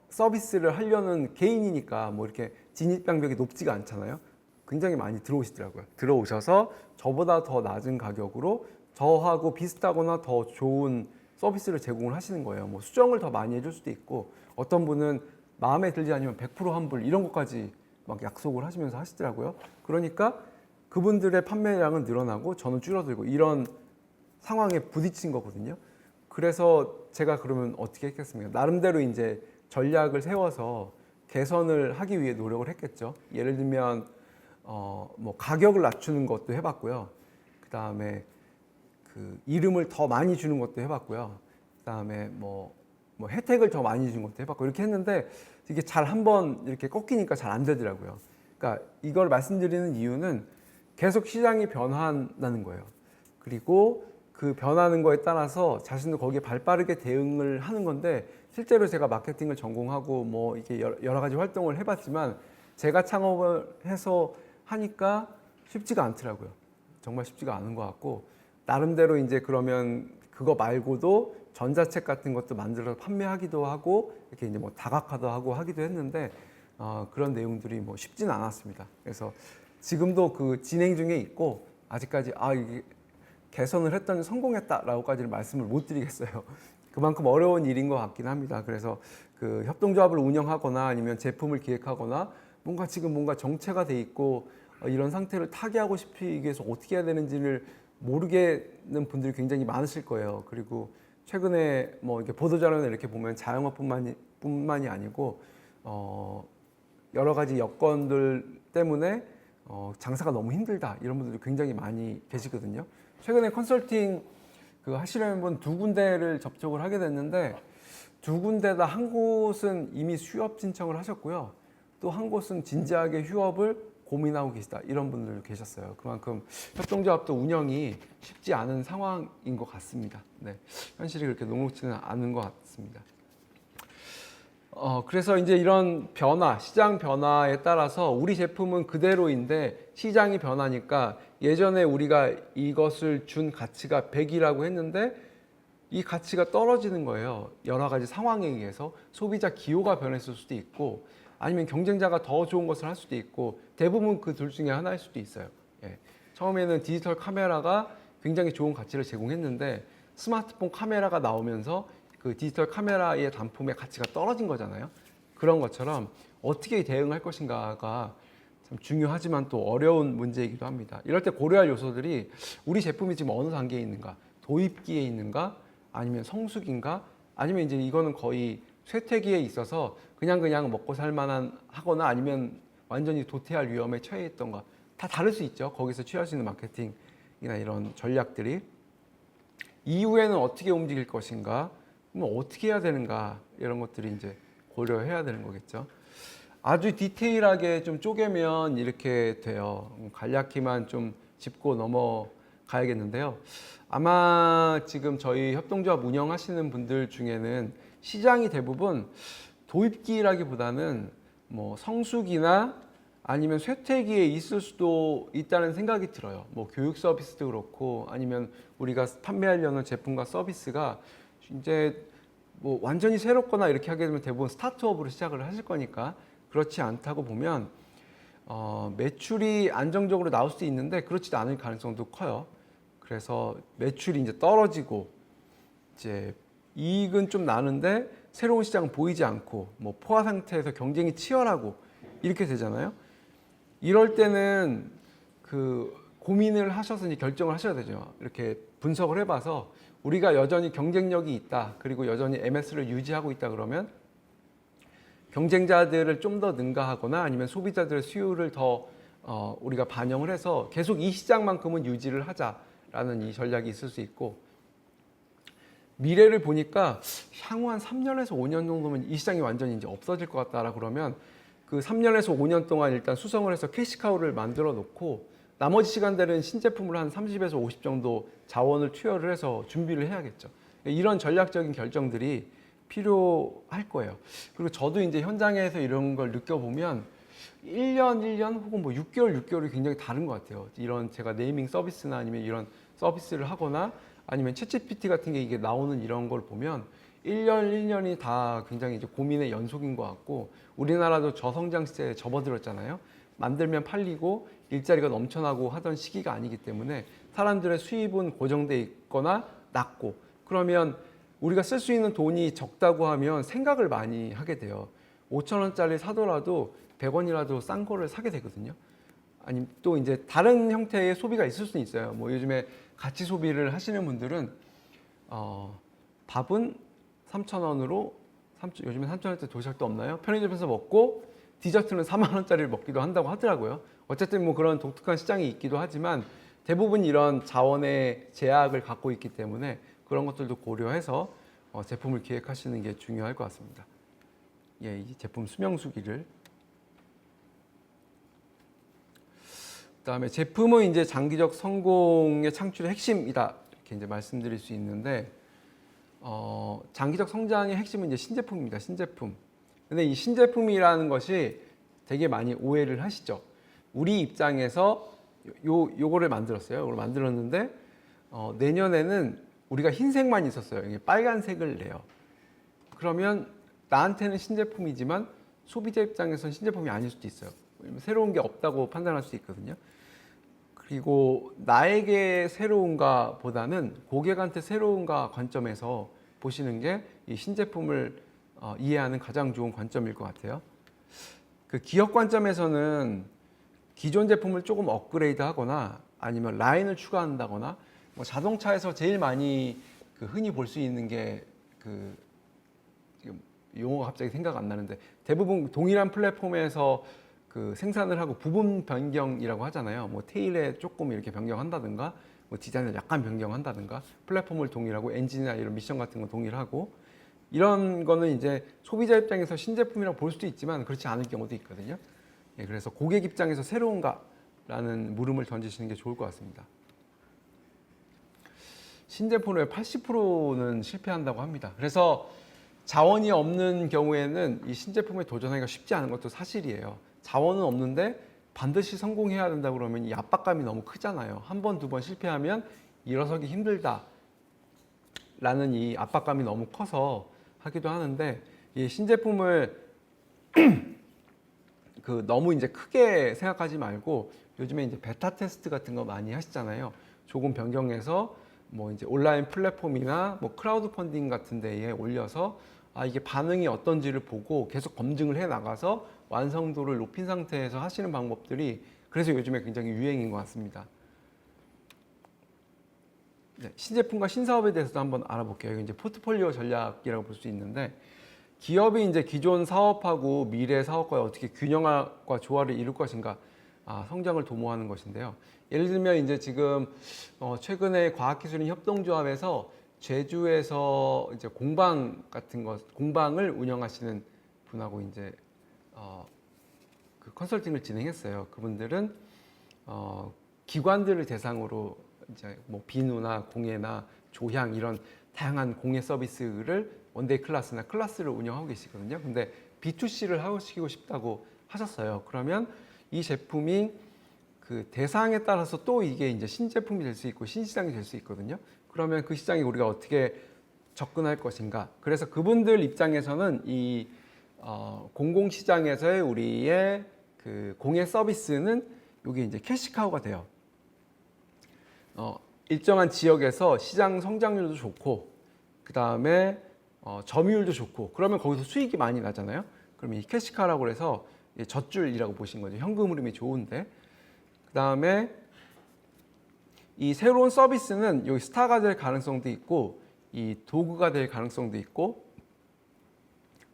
서비스를 하려는 개인이니까 뭐 이렇게 진입장벽이 높지가 않잖아요. 굉장히 많이 들어오시더라고요. 들어오셔서 저보다 더 낮은 가격으로 저하고 비슷하거나 더 좋은 서비스를 제공을 하시는 거예요. 뭐 수정을 더 많이 해줄 수도 있고 어떤 분은 마음에 들지 않으면 100% 환불 이런 것까지 막 약속을 하시면서 하시더라고요. 그러니까 그분들의 판매량은 늘어나고 저는 줄어들고 이런 상황에 부딪힌 거거든요. 그래서 제가 그러면 어떻게 했겠습니까? 나름대로 이제 전략을 세워서 개선을 하기 위해 노력을 했겠죠. 예를 들면 뭐 가격을 낮추는 것도 해봤고요. 그 다음에 그 이름을 더 많이 주는 것도 해봤고요. 그 다음에 뭐 혜택을 더 많이 주는 것도 해봤고 이렇게 했는데 이게 잘 한번 이렇게 꺾이니까 잘 안 되더라고요. 그러니까 이걸 말씀드리는 이유는 계속 시장이 변한다는 거예요. 그리고 그 변하는 거에 따라서 자신도 거기에 발빠르게 대응을 하는 건데 실제로 제가 마케팅을 전공하고 뭐 이게 여러 가지 활동을 해봤지만 제가 창업을 해서 하니까 쉽지가 않더라고요. 정말 쉽지가 않은 것 같고 나름대로 이제 그러면 그거 말고도 전자책 같은 것도 만들어서 판매하기도 하고 이렇게 이제 뭐 다각화도 하고 하기도 했는데 그런 내용들이 뭐 쉽지는 않았습니다. 그래서 지금도 그 진행 중에 있고 아직까지 이게 개선을 했더니 성공했다라고까지는 말씀을 못 드리겠어요. 그만큼 어려운 일인 것 같긴 합니다. 그래서 그 협동조합을 운영하거나 아니면 제품을 기획하거나 뭔가 정체가 돼 있고 이런 상태를 타개하고 싶기 위해서 어떻게 해야 되는지를 모르겠는 분들이 굉장히 많으실 거예요. 그리고 최근에 뭐 이렇게 보도자료나 이렇게 보면 자영업뿐만이 아니고 여러 가지 여건들 때문에 장사가 너무 힘들다 이런 분들도 굉장히 많이 계시거든요. 최근에 컨설팅 하시려는 분 두 군데를 접촉을 하게 됐는데 두 군데 다 한 곳은 이미 휴업 신청을 하셨고요. 또 한 곳은 진지하게 휴업을 고민하고 계시다 이런 분들 계셨어요. 그만큼 협동조합도 운영이 쉽지 않은 상황인 것 같습니다. 네, 현실이 그렇게 녹록지는 않은 것 같습니다. 그래서 이제 이런 변화, 시장 변화에 따라서 우리 제품은 그대로인데 시장이 변하니까 예전에 우리가 이것을 준 가치가 100이라고 했는데 이 가치가 떨어지는 거예요. 여러 가지 상황에 의해서 소비자 기호가 변했을 수도 있고 아니면 경쟁자가 더 좋은 것을 할 수도 있고 대부분 그 둘 중에 하나일 수도 있어요. 예. 처음에는 디지털 카메라가 굉장히 좋은 가치를 제공했는데 스마트폰 카메라가 나오면서 그 디지털 카메라의 단품의 가치가 떨어진 거잖아요. 그런 것처럼 어떻게 대응할 것인가가 참 중요하지만 또 어려운 문제이기도 합니다. 이럴 때 고려할 요소들이 우리 제품이 지금 어느 단계에 있는가, 도입기에 있는가, 아니면 성수기인가, 아니면 이제 이거는 거의 쇠퇴기에 있어서 그냥 먹고 살만한 하거나 아니면 완전히 도태할 위험에 처해 있던가 다 다를 수 있죠. 거기서 취할 수 있는 마케팅이나 이런 전략들이 이후에는 어떻게 움직일 것인가, 뭐 어떻게 해야 되는가 이런 것들이 이제 고려해야 되는 거겠죠. 아주 디테일하게 좀 쪼개면 이렇게 돼요. 간략히만 좀 짚고 넘어가야겠는데요. 아마 지금 저희 협동조합 운영하시는 분들 중에는 시장이 대부분 도입기라기보다는 뭐 성수기나 아니면 쇠퇴기에 있을 수도 있다는 생각이 들어요. 뭐 교육 서비스도 그렇고 아니면 우리가 판매하려는 제품과 서비스가 이제 뭐 완전히 새롭거나 이렇게 하게 되면 대부분 스타트업으로 시작을 하실 거니까 그렇지 않다고 보면 매출이 안정적으로 나올 수도 있는데 그렇지도 않을 가능성도 커요. 그래서 매출이 이제 떨어지고 이제 이익은 좀 나는데 새로운 시장은 보이지 않고 뭐 포화 상태에서 경쟁이 치열하고 이렇게 되잖아요. 이럴 때는 그 고민을 하셔서 이제 결정을 하셔야 되죠. 이렇게 분석을 해봐서 우리가 여전히 경쟁력이 있다. 그리고 여전히 MS를 유지하고 있다 그러면 경쟁자들을 좀 더 능가하거나 아니면 소비자들의 수요를 더 우리가 반영을 해서 계속 이 시장만큼은 유지를 하자라는 이 전략이 있을 수 있고 미래를 보니까 향후 한 3년에서 5년 정도면 이 시장이 완전히 이제 없어질 것 같다라 그러면 그 3년에서 5년 동안 일단 수성을 해서 캐시카우를 만들어 놓고 나머지 시간들은 신제품을 한 30에서 50 정도 자원을 투여를 해서 준비를 해야겠죠. 이런 전략적인 결정들이 필요할 거예요. 그리고 저도 이제 현장에서 이런 걸 느껴보면 1년 혹은 뭐 6개월이 굉장히 다른 것 같아요. 이런 제가 네이밍 서비스나 아니면 이런 서비스를 하거나 아니면 챗GPT 같은 게 이게 나오는 이런 걸 보면 1년이 다 굉장히 이제 고민의 연속인 것 같고 우리나라도 저성장 시대에 접어들었잖아요. 만들면 팔리고 일자리가 넘쳐나고 하던 시기가 아니기 때문에 사람들의 수입은 고정돼 있거나 낮고 그러면 우리가 쓸 수 있는 돈이 적다고 하면 생각을 많이 하게 돼요. 5,000원짜리 사더라도 100원이라도 싼 거를 사게 되거든요. 아니 또 이제 다른 형태의 소비가 있을 수는 있어요. 뭐 요즘에 가치 소비를 하시는 분들은 밥은 3,000원으로 요즘에 3,000원대 도시락도 없나요? 편의점에서 먹고 디저트는 4만 원짜리를 먹기도 한다고 하더라고요. 어쨌든 뭐 그런 독특한 시장이 있기도 하지만 대부분 이런 자원의 제약을 갖고 있기 때문에 그런 것들도 고려해서 제품을 기획하시는 게 중요할 것 같습니다. 예, 이 제품 수명수기를 그다음에 제품은 이제 장기적 성공의 창출의 핵심이다 이렇게 이제 말씀드릴 수 있는데 장기적 성장의 핵심은 이제 신제품입니다. 신제품. 근데 이 신제품이라는 것이 되게 많이 오해를 하시죠. 우리 입장에서 요거를 만들었어요. 이걸 만들었는데 내년에는 우리가 흰색만 있었어요. 이게 빨간색을 내요. 그러면 나한테는 신제품이지만 소비자 입장에서는 신제품이 아닐 수도 있어요. 새로운 게 없다고 판단할 수 있거든요. 그리고 나에게 새로운가 보다는 고객한테 새로운가 관점에서 보시는 게 이 신제품을 이해하는 가장 좋은 관점일 것 같아요. 그 기업 관점에서는 기존 제품을 조금 업그레이드 하거나 아니면 라인을 추가한다거나 뭐 자동차에서 제일 많이 그 흔히 볼 수 있는 게 그 지금 용어가 갑자기 생각 안 나는데 대부분 동일한 플랫폼에서 그 생산을 하고 부분 변경이라고 하잖아요. 뭐 테일에 조금 이렇게 변경한다든가, 뭐 디자인을 약간 변경한다든가, 플랫폼을 동일하고 엔진이나 이런 미션 같은 거 동일하고 이런 거는 이제 소비자 입장에서 신제품이라고 볼 수도 있지만 그렇지 않을 경우도 있거든요. 예, 그래서 고객 입장에서 새로운가라는 물음을 던지시는 게 좋을 것 같습니다. 신제품의 80%는 실패한다고 합니다. 그래서 자원이 없는 경우에는 이 신제품에 도전하기가 쉽지 않은 것도 사실이에요. 자원은 없는데 반드시 성공해야 된다 그러면 이 압박감이 너무 크잖아요. 한 번, 두 번 실패하면 일어서기 힘들다 라는 이 압박감이 너무 커서 하기도 하는데, 이 신제품을 너무 이제 크게 생각하지 말고 요즘에 이제 베타 테스트 같은 거 많이 하시잖아요. 조금 변경해서 뭐 이제 온라인 플랫폼이나 뭐 크라우드 펀딩 같은 데에 올려서 이게 반응이 어떤지를 보고 계속 검증을 해 나가서 완성도를 높인 상태에서 하시는 방법들이 그래서 요즘에 굉장히 유행인 것 같습니다. 네, 신제품과 신사업에 대해서도 한번 알아볼게요. 이게 이제 포트폴리오 전략이라고 볼 수 있는데, 기업이 이제 기존 사업하고 미래 사업과 어떻게 균형과 조화를 이룰 것인가, 성장을 도모하는 것인데요. 예를 들면 이제 지금 최근에 과학기술인 협동조합에서 제주에서 이제 공방 같은 공방을 운영하시는 분하고 이제 그 컨설팅을 진행했어요. 그분들은 기관들을 대상으로 이제 뭐 비누나 공예나 조향 이런 다양한 공예 서비스를 원데이 클래스나 클래스를 운영하고 계시거든요. 근데 B2C를 하시고 싶다고 하셨어요. 그러면 이 제품이 그 대상에 따라서 또 이게 이제 신제품이 될 수 있고 신시장이 될 수 있거든요. 그러면 그 시장에 우리가 어떻게 접근할 것인가. 그래서 그분들 입장에서는 이 공공시장에서의 우리의 그 공예 서비스는 이게 이제 캐시카우가 돼요. 일정한 지역에서 시장 성장률도 좋고, 그 다음에 점유율도 좋고, 그러면 거기서 수익이 많이 나잖아요. 그러면 이 캐시카라고 해서 젖줄이라고 보신 거죠. 현금 흐름이 좋은데, 그 다음에 이 새로운 서비스는 여기 스타가 될 가능성도 있고, 이 도구가 될 가능성도 있고,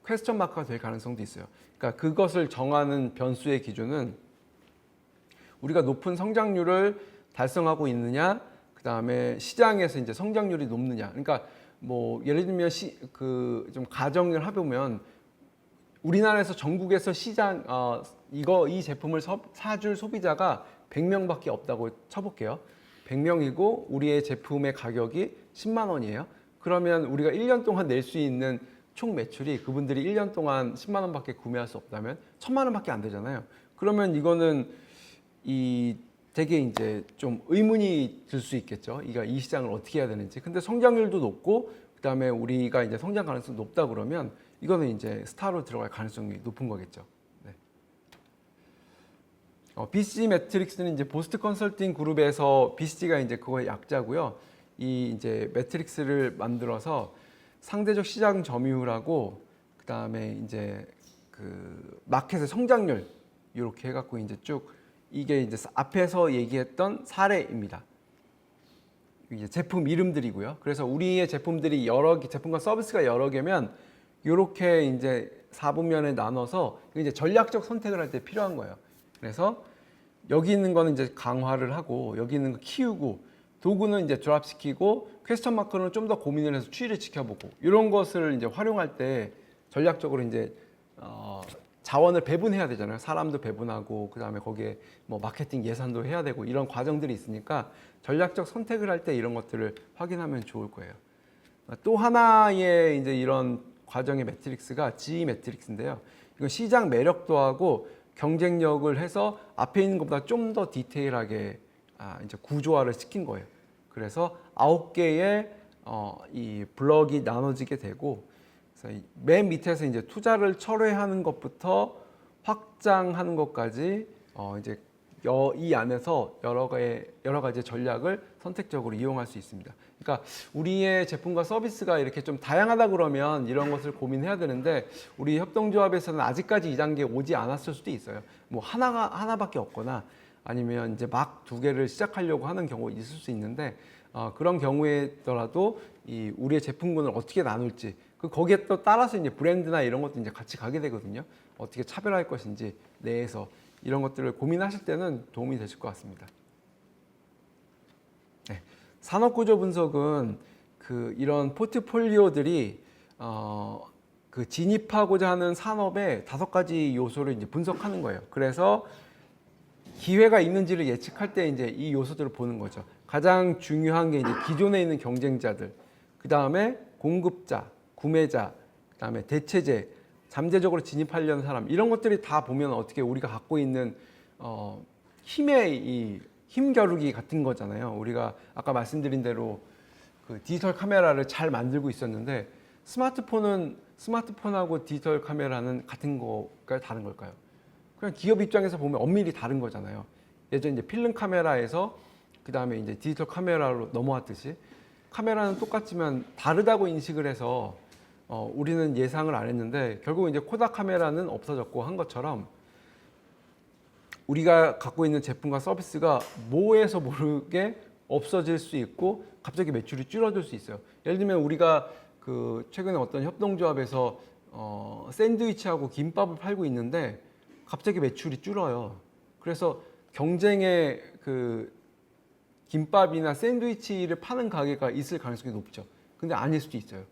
퀘스천 마크가 될 가능성도 있어요. 그러니까 그것을 정하는 변수의 기준은 우리가 높은 성장률을 달성하고 있느냐, 그 다음에 시장에서 이제 성장률이 높느냐. 그러니까 뭐 예를 들면 좀 가정을 해보면 우리나라에서 전국에서 시장 이 제품을 사줄 소비자가 100명밖에 없다고 쳐볼게요. 100명이고 우리의 제품의 가격이 10만 원이에요. 그러면 우리가 1년 동안 낼 수 있는 총 매출이 그분들이 1년 동안 10만 원밖에 구매할 수 없다면 1000만 원밖에 안 되잖아요. 그러면 이거는 되게 이제 좀 의문이 들 수 있겠죠. 이 시장을 어떻게 해야 되는지. 근데 성장률도 높고 그다음에 우리가 이제 성장 가능성이 높다 그러면 이거는 이제 스타로 들어갈 가능성이 높은 거겠죠. 네. BCG 매트릭스는 이제 보스트 컨설팅 그룹에서 BCG가 이제 그거의 약자고요. 이 이제 매트릭스를 만들어서 상대적 시장 점유율하고 그다음에 이제 그 마켓의 성장률 이렇게 해갖고 이제 쭉 이게 이제 앞에서 얘기했던 사례입니다. 이제 제품 이름들이고요. 그래서 우리의 제품들이 제품과 서비스가 여러 개면 이렇게 이제 4분면에 나눠서 이제 전략적 선택을 할 때 필요한 거예요. 그래서 여기 있는 거는 이제 강화를 하고 여기 있는 거 키우고 도구는 이제 드랍시키고 퀘스천 마크는 좀 더 고민을 해서 추이를 지켜보고 이런 것을 이제 활용할 때 전략적으로 이제 자원을 배분해야 되잖아요. 사람도 배분하고 그다음에 거기에 뭐 마케팅 예산도 해야 되고 이런 과정들이 있으니까 전략적 선택을 할 때 이런 것들을 확인하면 좋을 거예요. 또 하나의 이제 이런 과정의 매트릭스가 G 매트릭스인데요. 이건 시장 매력도하고 경쟁력을 해서 앞에 있는 것보다 좀 더 디테일하게 이제 구조화를 시킨 거예요. 그래서 9개의 이 블럭이 나눠지게 되고, 그래서 맨 밑에서 이제 투자를 철회하는 것부터 확장하는 것까지 이제 이 안에서 여러 가지 전략을 선택적으로 이용할 수 있습니다. 그러니까 우리의 제품과 서비스가 이렇게 좀 다양하다 그러면 이런 것을 고민해야 되는데 우리 협동조합에서는 아직까지 이 단계에 오지 않았을 수도 있어요. 뭐 하나밖에 없거나 아니면 이제 막 2개를 시작하려고 하는 경우가 있을 수 있는데 그런 경우에더라도 우리의 제품군을 어떻게 나눌지 거기에 또 따라서 이제 브랜드나 이런 것도 이제 같이 가게 되거든요. 어떻게 차별할 것인지 내에서 이런 것들을 고민하실 때는 도움이 되실 것 같습니다. 네. 산업구조 분석은 이런 포트폴리오들이 진입하고자 하는 산업의 5가지 요소를 이제 분석하는 거예요. 그래서 기회가 있는지를 예측할 때 이제 이 요소들을 보는 거죠. 가장 중요한 게 이제 기존에 있는 경쟁자들, 그 다음에 공급자, 구매자, 그 다음에 대체제, 잠재적으로 진입하려는 사람, 이런 것들이 다 보면 어떻게 우리가 갖고 있는 힘의 이 힘겨루기 같은 거잖아요. 우리가 아까 말씀드린 대로 디지털 카메라를 잘 만들고 있었는데 스마트폰하고 디지털 카메라는 같은 걸까요? 다른 걸까요? 그냥 기업 입장에서 보면 엄밀히 다른 거잖아요. 예전 이제 필름 카메라에서 그 다음에 이제 디지털 카메라로 넘어왔듯이 카메라는 똑같지만 다르다고 인식을 해서 우리는 예상을 안 했는데 결국 이제 코닥 카메라는 없어졌고 한 것처럼 우리가 갖고 있는 제품과 서비스가 뭐에서 모르게 없어질 수 있고 갑자기 매출이 줄어들 수 있어요. 예를 들면 우리가 최근에 어떤 협동조합에서 샌드위치하고 김밥을 팔고 있는데 갑자기 매출이 줄어요. 그래서 경쟁의 김밥이나 샌드위치를 파는 가게가 있을 가능성이 높죠. 근데 아닐 수도 있어요.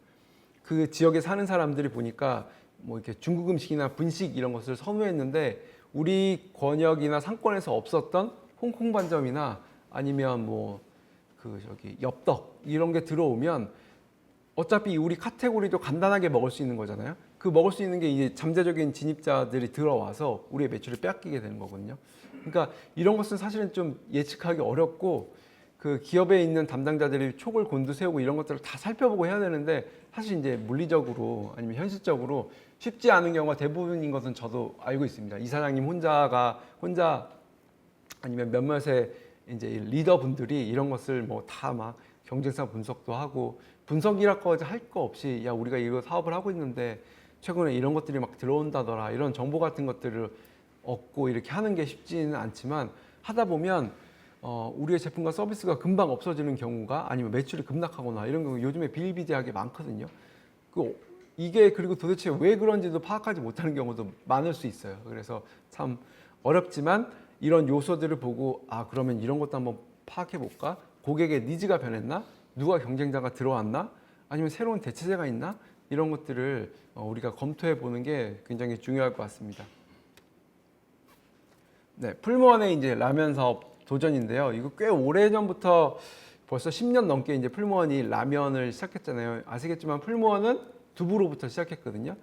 그 지역에 사는 사람들이 보니까 뭐 이렇게 중국 음식이나 분식 이런 것을 선호했는데 우리 권역이나 상권에서 없었던 홍콩 반점이나 아니면 뭐 엽떡 이런 게 들어오면 어차피 우리 카테고리도 간단하게 먹을 수 있는 거잖아요. 먹을 수 있는 게 이제 잠재적인 진입자들이 들어와서 우리의 매출을 빼앗기게 되는 거거든요. 그러니까 이런 것은 사실은 좀 예측하기 어렵고 기업에 있는 담당자들이 촉을 곤두세우고 이런 것들을 다 살펴보고 해야 되는데 사실 이제 물리적으로 아니면 현실적으로 쉽지 않은 경우가 대부분인 것은 저도 알고 있습니다. 이사장님 혼자 아니면 몇몇의 이제 리더분들이 이런 것을 뭐 다 막 경쟁사 분석도 하고 분석이라고 할 거 없이 야 우리가 이거 사업을 하고 있는데 최근에 이런 것들이 막 들어온다더라 이런 정보 같은 것들을 얻고 이렇게 하는 게 쉽지는 않지만 하다 보면 우리의 제품과 서비스가 금방 없어지는 경우가 아니면 매출이 급락하거나 이런 경우 요즘에 비일비재하게 많거든요. 이게 그리고 도대체 왜 그런지도 파악하지 못하는 경우도 많을 수 있어요. 그래서 참 어렵지만 이런 요소들을 보고 그러면 이런 것도 한번 파악해 볼까? 고객의 니즈가 변했나? 누가 경쟁자가 들어왔나? 아니면 새로운 대체제가 있나? 이런 것들을 우리가 검토해 보는 게 굉장히 중요할 것 같습니다. 네, 풀무원의 이제 라면 사업 도전인데요. 이거 꽤 오래 전부터 벌써 10년 넘게 이제 풀무원이 라면을 시작했잖아요. 아시겠지만 풀무원은 두부로부터 시작했거든요.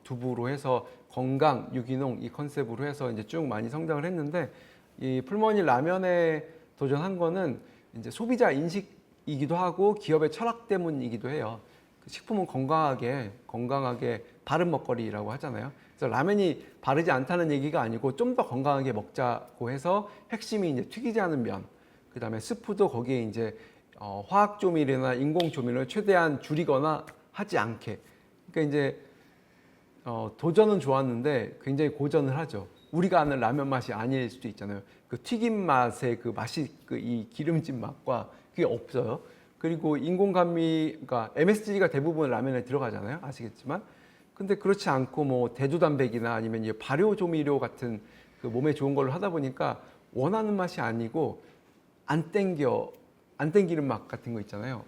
두부로 해서 건강, 유기농 이 컨셉으로 해서 이제 쭉 많이 성장을 했는데 이 풀무원이 라면에 도전한 거는 이제 소비자 인식이기도 하고 기업의 철학 때문이기도 해요. 식품은 건강하게 바른 먹거리라고 하잖아요. 그래서 라면이 바르지 않다는 얘기가 아니고 좀 더 건강하게 먹자고 해서 핵심이 이제 튀기지 않은 면, 그 다음에 스프도 거기에 이제 화학 조미료나 인공 조미료를 최대한 줄이거나 하지 않게. 그러니까 이제 도전은 좋았는데 굉장히 고전을 하죠. 우리가 아는 라면 맛이 아닐 수도 있잖아요. 튀김 맛의 맛이 이 기름진 맛과 그게 없어요. 그리고 인공 감미, 그러니까 MSG가 대부분 라면에 들어가잖아요. 아시겠지만. 근데 그렇지 않고 뭐 대두단백이나 아니면 이제 발효 조미료 같은 몸에 좋은 걸로 하다 보니까 원하는 맛이 아니고 안 땡기는 맛 같은 거 있잖아요.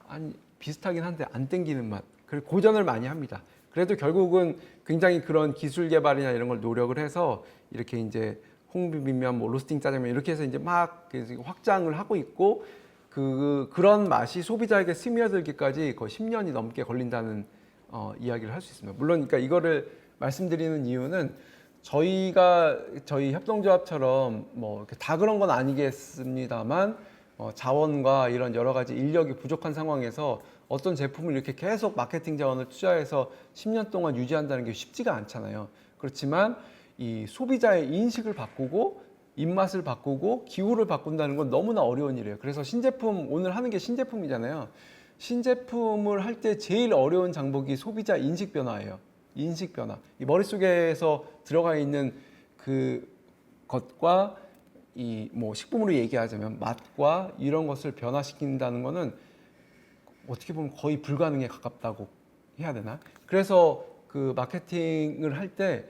아니 비슷하긴 한데 안 땡기는 맛. 그리고 고전을 많이 합니다. 그래도 결국은 굉장히 그런 기술 개발이나 이런 걸 노력을 해서 이렇게 이제 홍비빔면, 뭐 로스팅 짜장면 이렇게 해서 이제 막 확장을 하고 있고 그런 맛이 소비자에게 스며들기까지 거의 10년이 넘게 걸린다는 이야기를 할 수 있습니다. 물론 그러니까 이거를 말씀드리는 이유는 저희 협동조합처럼 뭐 이렇게 다 그런 건 아니겠습니다만 자원과 이런 여러 가지 인력이 부족한 상황에서 어떤 제품을 이렇게 계속 마케팅 자원을 투자해서 10년 동안 유지한다는 게 쉽지가 않잖아요. 그렇지만 이 소비자의 인식을 바꾸고 입맛을 바꾸고 기후를 바꾼다는 건 너무나 어려운 일이에요. 그래서 신제품, 오늘 하는 게 신제품이잖아요. 신제품을 할 때 제일 어려운 장벽이 소비자 인식 변화예요. 인식 변화. 이 머릿속에서 들어가 있는 것과 이 뭐 식품으로 얘기하자면 맛과 이런 것을 변화시킨다는 거는 어떻게 보면 거의 불가능에 가깝다고 해야 되나? 그래서 그 마케팅을 할 때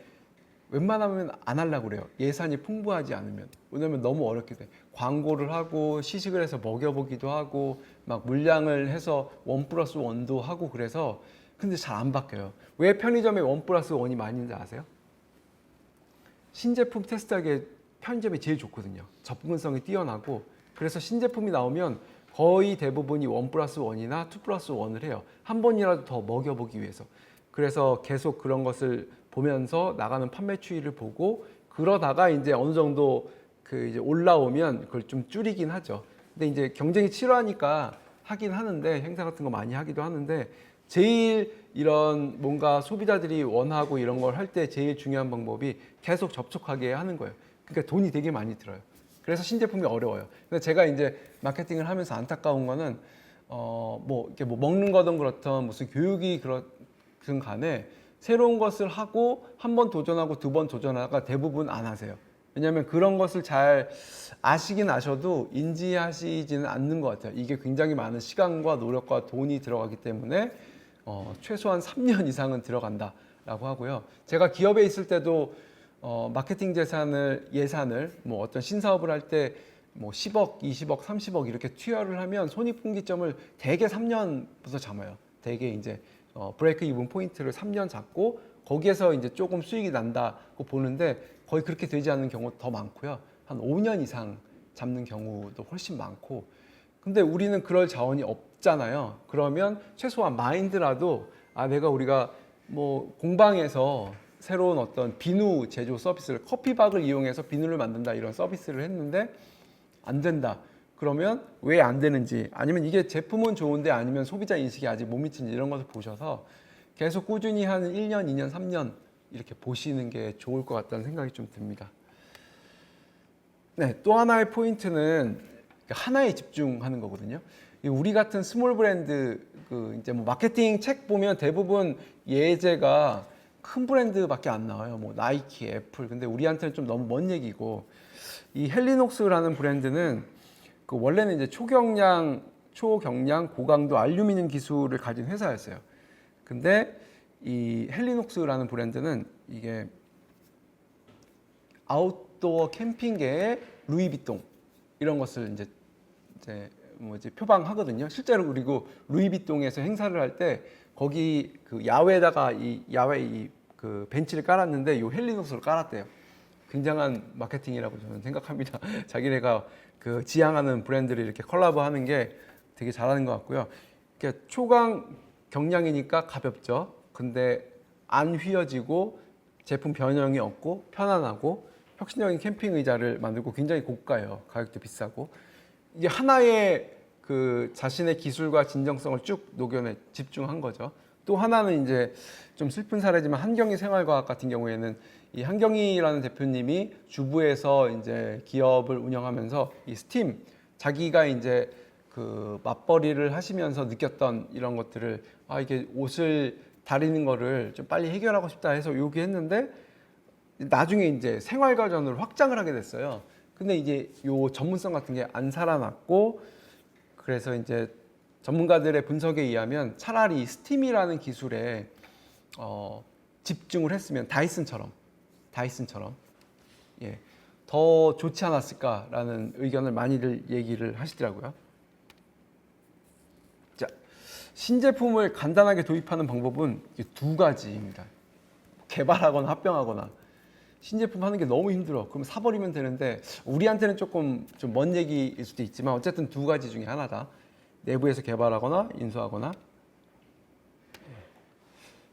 웬만하면 안 하려고 그래요. 예산이 풍부하지 않으면. 왜냐면 너무 어렵게 돼. 광고를 하고 시식을 해서 먹여보기도 하고 막 물량을 해서 1+1도 하고 그래서 근데 잘 안 바뀌어요. 왜 편의점에 1+1이 많이 있는지 아세요? 신제품 테스트하기에 편의점이 제일 좋거든요. 접근성이 뛰어나고 그래서 신제품이 나오면 거의 대부분이 1+1이나 2+1을 해요. 한 번이라도 더 먹여보기 위해서. 그래서 계속 그런 것을 보면서 나가는 판매 추이를 보고 그러다가 이제 어느 정도 그 이제 올라오면 그걸 좀 줄이긴 하죠. 근데 이제 경쟁이 치열하니까 하긴 하는데 행사 같은 거 많이 하기도 하는데 제일 이런 뭔가 소비자들이 원하고 이런 걸 할 때 제일 중요한 방법이 계속 접촉하게 하는 거예요. 그러니까 돈이 되게 많이 들어요. 그래서 신제품이 어려워요. 근데 제가 이제 마케팅을 하면서 안타까운 거는 뭐 이렇게 뭐 먹는 거든 그렇든 무슨 교육이 그렇든 간에 새로운 것을 하고 한 번 도전하고 두 번 도전하다가 대부분 안 하세요. 왜냐하면 그런 것을 잘 아시긴 아셔도 인지하시지는 않는 것 같아요. 이게 굉장히 많은 시간과 노력과 돈이 들어가기 때문에 최소한 3년 이상은 들어간다라고 하고요. 제가 기업에 있을 때도 마케팅 예산을 뭐 어떤 신사업을 할 때 뭐 10억, 20억, 30억 이렇게 투여를 하면 손익분기점을 대개 3년부터 잡아요. 대개 이제 브레이크 이븐 포인트를 3년 잡고 거기에서 이제 조금 수익이 난다고 보는데 거의 그렇게 되지 않는 경우도 더 많고요. 한 5년 이상 잡는 경우도 훨씬 많고. 근데 우리는 그럴 자원이 없잖아요. 그러면 최소한 마인드라도 우리가 뭐 공방에서 새로운 어떤 비누 제조 서비스를 커피박을 이용해서 비누를 만든다 이런 서비스를 했는데 안 된다. 그러면 왜 안 되는지 아니면 이게 제품은 좋은데 아니면 소비자 인식이 아직 못 미치는지 이런 것을 보셔서 계속 꾸준히 한 1년, 2년, 3년 이렇게 보시는 게 좋을 것 같다는 생각이 좀 듭니다. 네, 또 하나의 포인트는 하나에 집중하는 거거든요. 우리 같은 스몰 브랜드 이제 뭐 마케팅 책 보면 대부분 예제가 큰 브랜드밖에 안 나와요. 뭐 나이키, 애플. 근데 우리한테는 좀 너무 먼 얘기고 이 헬리녹스라는 브랜드는 그 원래는 이제 초경량, 고강도 알루미늄 기술을 가진 회사였어요. 근데 이 헬리녹스라는 브랜드는 이게 아웃도어 캠핑계의 루이비통 이런 것을 이제 표방하거든요. 실제로 그리고 루이비통에서 행사를 할 때 거기 그 야외에다가 그 벤치를 깔았는데 이 헬리녹스를 깔았대요. 굉장한 마케팅이라고 저는 생각합니다. 자기네가 그 지향하는 브랜드를 이렇게 컬라보하는 게 되게 잘하는 것 같고요. 초강 경량이니까 가볍죠. 근데 안 휘어지고 제품 변형이 없고 편안하고 혁신적인 캠핑 의자를 만들고 굉장히 고가예요. 가격도 비싸고 이게 하나의 그 자신의 기술과 진정성을 쭉 녹여내 집중한 거죠. 또 하나는 이제 좀 슬픈 사례지만 한경희 생활과학 같은 경우에는 이 한경희라는 대표님이 주부에서 이제 기업을 운영하면서 이 스팀 자기가 이제 그 맞벌이를 하시면서 느꼈던 이런 것들을 이게 옷을 다리는 거를 좀 빨리 해결하고 싶다 해서 요기했는데 나중에 이제 생활가전으로 확장을 하게 됐어요. 근데 이제 요 전문성 같은 게 안 살아났고 그래서 이제 전문가들의 분석에 의하면 차라리 스팀이라는 기술에 집중을 했으면 다이슨처럼 예, 더 좋지 않았을까라는 의견을 많이들 얘기를 하시더라고요. 자, 신제품을 간단하게 도입하는 방법은 두 가지입니다. 개발하거나 합병하거나. 신제품 하는 게 너무 힘들어. 그럼 사버리면 되는데 우리한테는 조금 좀 먼 얘기일 수도 있지만 어쨌든 두 가지 중에 하나다. 내부에서 개발하거나 인수하거나.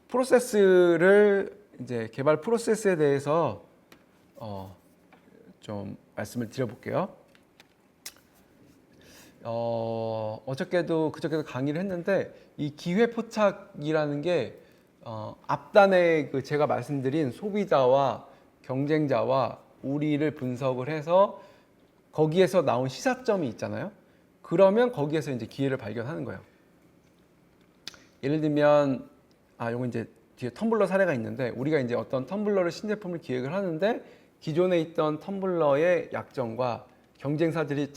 프로세스를 이제 개발 프로세스에 대해서 좀 말씀을 드려볼게요. 그저께도 강의를 했는데 이 기회 포착이라는 게 앞단에 그 제가 말씀드린 소비자와 경쟁자와 우리를 분석을 해서 거기에서 나온 시사점이 있잖아요. 그러면 거기에서 이제 기회를 발견하는 거예요. 예를 들면 요거 이제 뒤에 텀블러 사례가 있는데 우리가 이제 어떤 텀블러를 신제품을 기획을 하는데 기존에 있던 텀블러의 약점과 경쟁사들이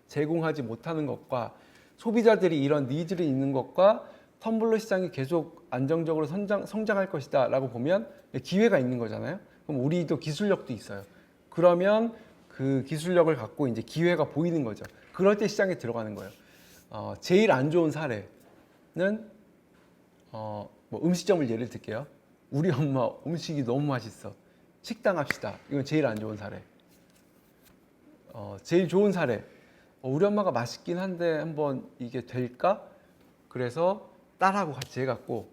제공하지 못하는 것과 소비자들이 이런 니즈를 있는 것과 텀블러 시장이 계속 안정적으로 성장할 것이다라고 보면 기회가 있는 거잖아요. 그럼 우리도 기술력도 있어요. 그러면 그 기술력을 갖고 이제 기회가 보이는 거죠. 그럴 때 시장에 들어가는 거예요. 제일 안 좋은 사례는 뭐 음식점을 예를 들게요. 우리 엄마 음식이 너무 맛있어. 식당 합시다. 이건 제일 안 좋은 사례. 제일 좋은 사례. 우리 엄마가 맛있긴 한데 한번 이게 될까? 그래서 딸하고 같이 해갖고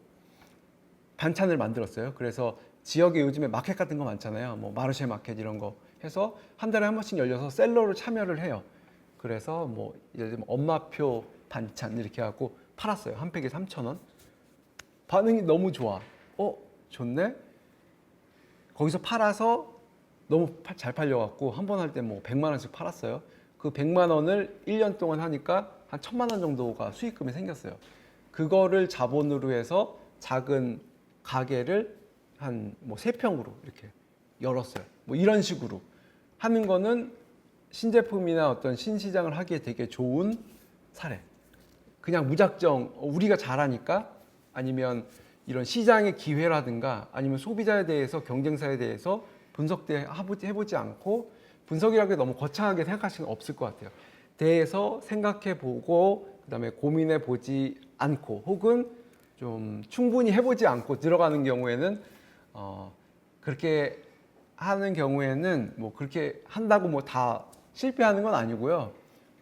반찬을 만들었어요. 그래서 지역에 요즘에 마켓 같은 거 많잖아요. 뭐 마르쉐 마켓 이런 거 해서 한 달에 한 번씩 열려서 셀러로 참여를 해요. 그래서 뭐 예를 들면 엄마표 반찬 이렇게 해갖고 팔았어요. 한 팩에 3,000원. 반응이 너무 좋아. 좋네. 거기서 팔아서 너무 잘 팔려갖고 한 번 할 때 뭐 100만 원씩 팔았어요. 그 100만 원을 1년 동안 하니까 한 1,000만 원 정도가 수익금이 생겼어요. 그거를 자본으로 해서 작은 가게를 한 뭐 3평으로 이렇게 열었어요. 뭐 이런 식으로 하는 거는 신제품이나 어떤 신시장을 하기에 되게 좋은 사례. 그냥 무작정 우리가 잘하니까 아니면 이런 시장의 기회라든가 아니면 소비자에 대해서 경쟁사에 대해서 해보지 않고 분석이라는 게 너무 거창하게 생각하시는 건 없을 것 같아요. 대해서 생각해보고 그다음에 고민해보지 않고 혹은 좀 충분히 해보지 않고 들어가는 경우에는 그렇게 하는 경우에는 뭐 그렇게 한다고 뭐 다 실패하는 건 아니고요.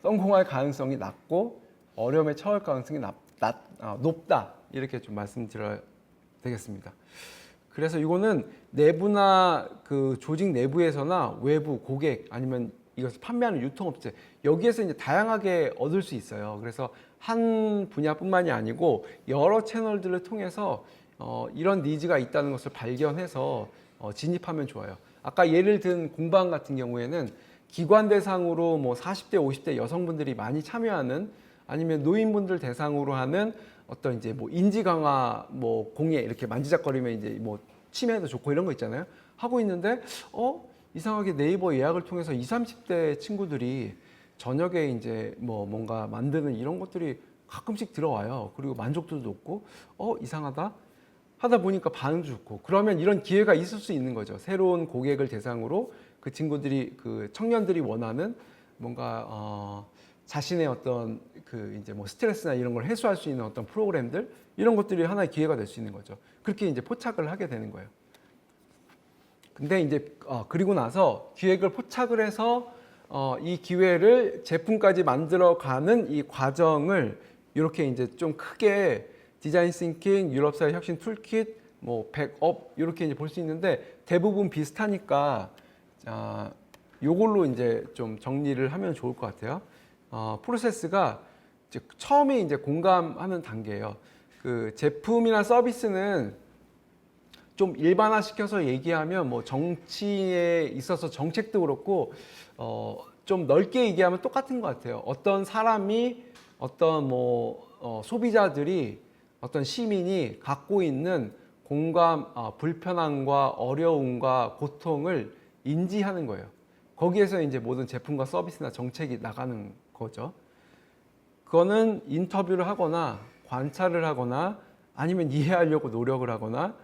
성공할 가능성이 낮고 어려움에 처할 가능성이 높다 이렇게 좀 말씀드려야 되겠습니다. 그래서 이거는 내부나 그 조직 내부에서나 외부 고객 아니면 이것을 판매하는 유통업체 여기에서 이제 다양하게 얻을 수 있어요. 그래서 한 분야뿐만이 아니고 여러 채널들을 통해서 이런 니즈가 있다는 것을 발견해서 진입하면 좋아요. 아까 예를 든 공방 같은 경우에는 기관 대상으로 뭐 40대, 50대 여성분들이 많이 참여하는 아니면 노인분들 대상으로 하는 어떤 이제 뭐 인지 강화 뭐 공예 이렇게 만지작거리면 이제 뭐 치매도 좋고 이런 거 있잖아요. 하고 있는데 이상하게 네이버 예약을 통해서 20, 30대 친구들이 저녁에 이제 뭐 뭔가 만드는 이런 것들이 가끔씩 들어와요. 그리고 만족도도 높고 이상하다 하다 보니까 반응도 좋고 그러면 이런 기회가 있을 수 있는 거죠. 새로운 고객을 대상으로 그 친구들이 그 청년들이 원하는 뭔가 자신의 어떤 그 이제 뭐 스트레스나 이런 걸 해소할 수 있는 어떤 프로그램들 이런 것들이 하나의 기회가 될 수 있는 거죠. 그렇게 이제 포착을 하게 되는 거예요. 근데 이제 그리고 나서 기획을 포착을 해서 이 기회를 제품까지 만들어가는 이 과정을 이렇게 이제 좀 크게 디자인 싱킹, 유럽사회 혁신 툴킷, 뭐 백업 이렇게 이제 볼 수 있는데 대부분 비슷하니까 요걸로 이제 좀 정리를 하면 좋을 것 같아요. 프로세스가 이제 처음에 이제 공감하는 단계예요. 그 제품이나 서비스는 좀 일반화시켜서 얘기하면 뭐 정치에 있어서 정책도 그렇고 좀 넓게 얘기하면 똑같은 것 같아요. 어떤 사람이 어떤 소비자들이 어떤 시민이 갖고 있는 공감, 불편함과 어려움과 고통을 인지하는 거예요. 거기에서 이제 모든 제품과 서비스나 정책이 나가는 거죠. 그거는 인터뷰를 하거나 관찰을 하거나 아니면 이해하려고 노력을 하거나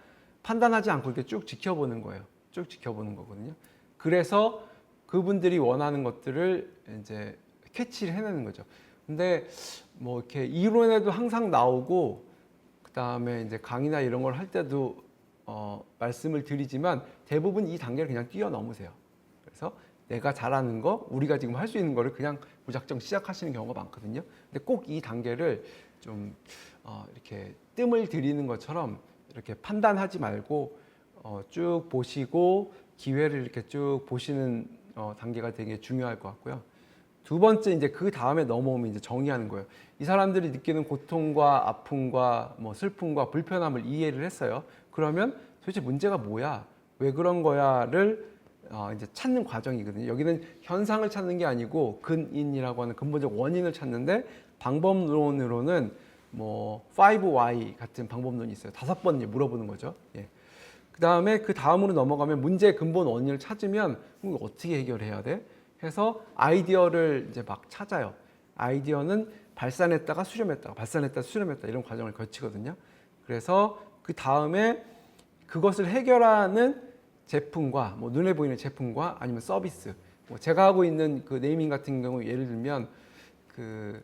판단하지 않고 이렇게 쭉 지켜보는 거예요. 쭉 지켜보는 거거든요. 그래서 그분들이 원하는 것들을 이제 캐치를 해내는 거죠. 근데 뭐 이렇게 이론에도 항상 나오고 그다음에 이제 강의나 이런 걸 할 때도 말씀을 드리지만 대부분 이 단계를 그냥 뛰어넘으세요. 그래서 내가 잘하는 거, 우리가 지금 할 수 있는 거를 그냥 무작정 시작하시는 경우가 많거든요. 근데 꼭 이 단계를 좀 이렇게 뜸을 들이는 것처럼 이렇게 판단하지 말고 쭉 보시고 기회를 이렇게 쭉 보시는 단계가 되게 중요할 것 같고요. 두 번째 이제 그 다음에 넘어오면 이제 정의하는 거예요. 이 사람들이 느끼는 고통과 아픔과 뭐 슬픔과 불편함을 이해를 했어요. 그러면 도대체 문제가 뭐야? 왜 그런 거야를 이제 찾는 과정이거든요. 여기는 현상을 찾는 게 아니고 근인이라고 하는 근본적 원인을 찾는데 방법론으로는 뭐 5Y 같은 방법론이 있어요. 5번 물어보는 거죠. 예. 그 다음으로 넘어가면 문제의 근본 원인을 찾으면 어떻게 해결해야 돼? 해서 아이디어를 이제 막 찾아요. 아이디어는 발산했다가 수렴했다가 발산했다가 수렴했다 이런 과정을 거치거든요. 그래서 그 다음에 그것을 해결하는 제품과 뭐 눈에 보이는 제품과 아니면 서비스, 뭐 제가 하고 있는 그 네이밍 같은 경우 예를 들면 그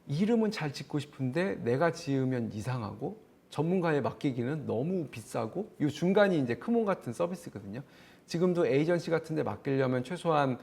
이름은 잘 짓고 싶은데 내가 지으면 이상하고 전문가에 맡기기는 너무 비싸고 이 중간이 이제 크몬 같은 서비스거든요. 지금도 에이전시 같은 데 맡기려면 최소한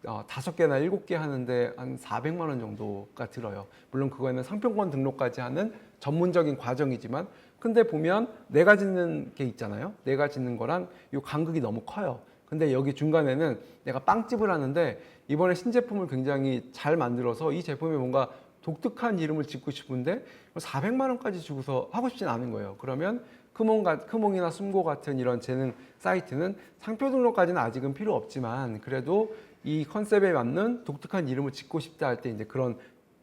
5개나 7개 하는데 한 400만 원 정도가 들어요. 물론 그거에는 상표권 등록까지 하는 전문적인 과정이지만 근데 보면 내가 짓는 게 있잖아요. 내가 짓는 거랑 이 간극이 너무 커요. 근데 여기 중간에는 내가 빵집을 하는데 이번에 신제품을 굉장히 잘 만들어서 이 제품에 뭔가 독특한 이름을 짓고 싶은데 400만 원까지 주고서 하고 싶진 않은 거예요. 그러면 크몽이나 숨고 같은 이런 재능 사이트는 상표 등록까지는 아직은 필요 없지만 그래도 이 컨셉에 맞는 독특한 이름을 짓고 싶다 할 때 이제 그런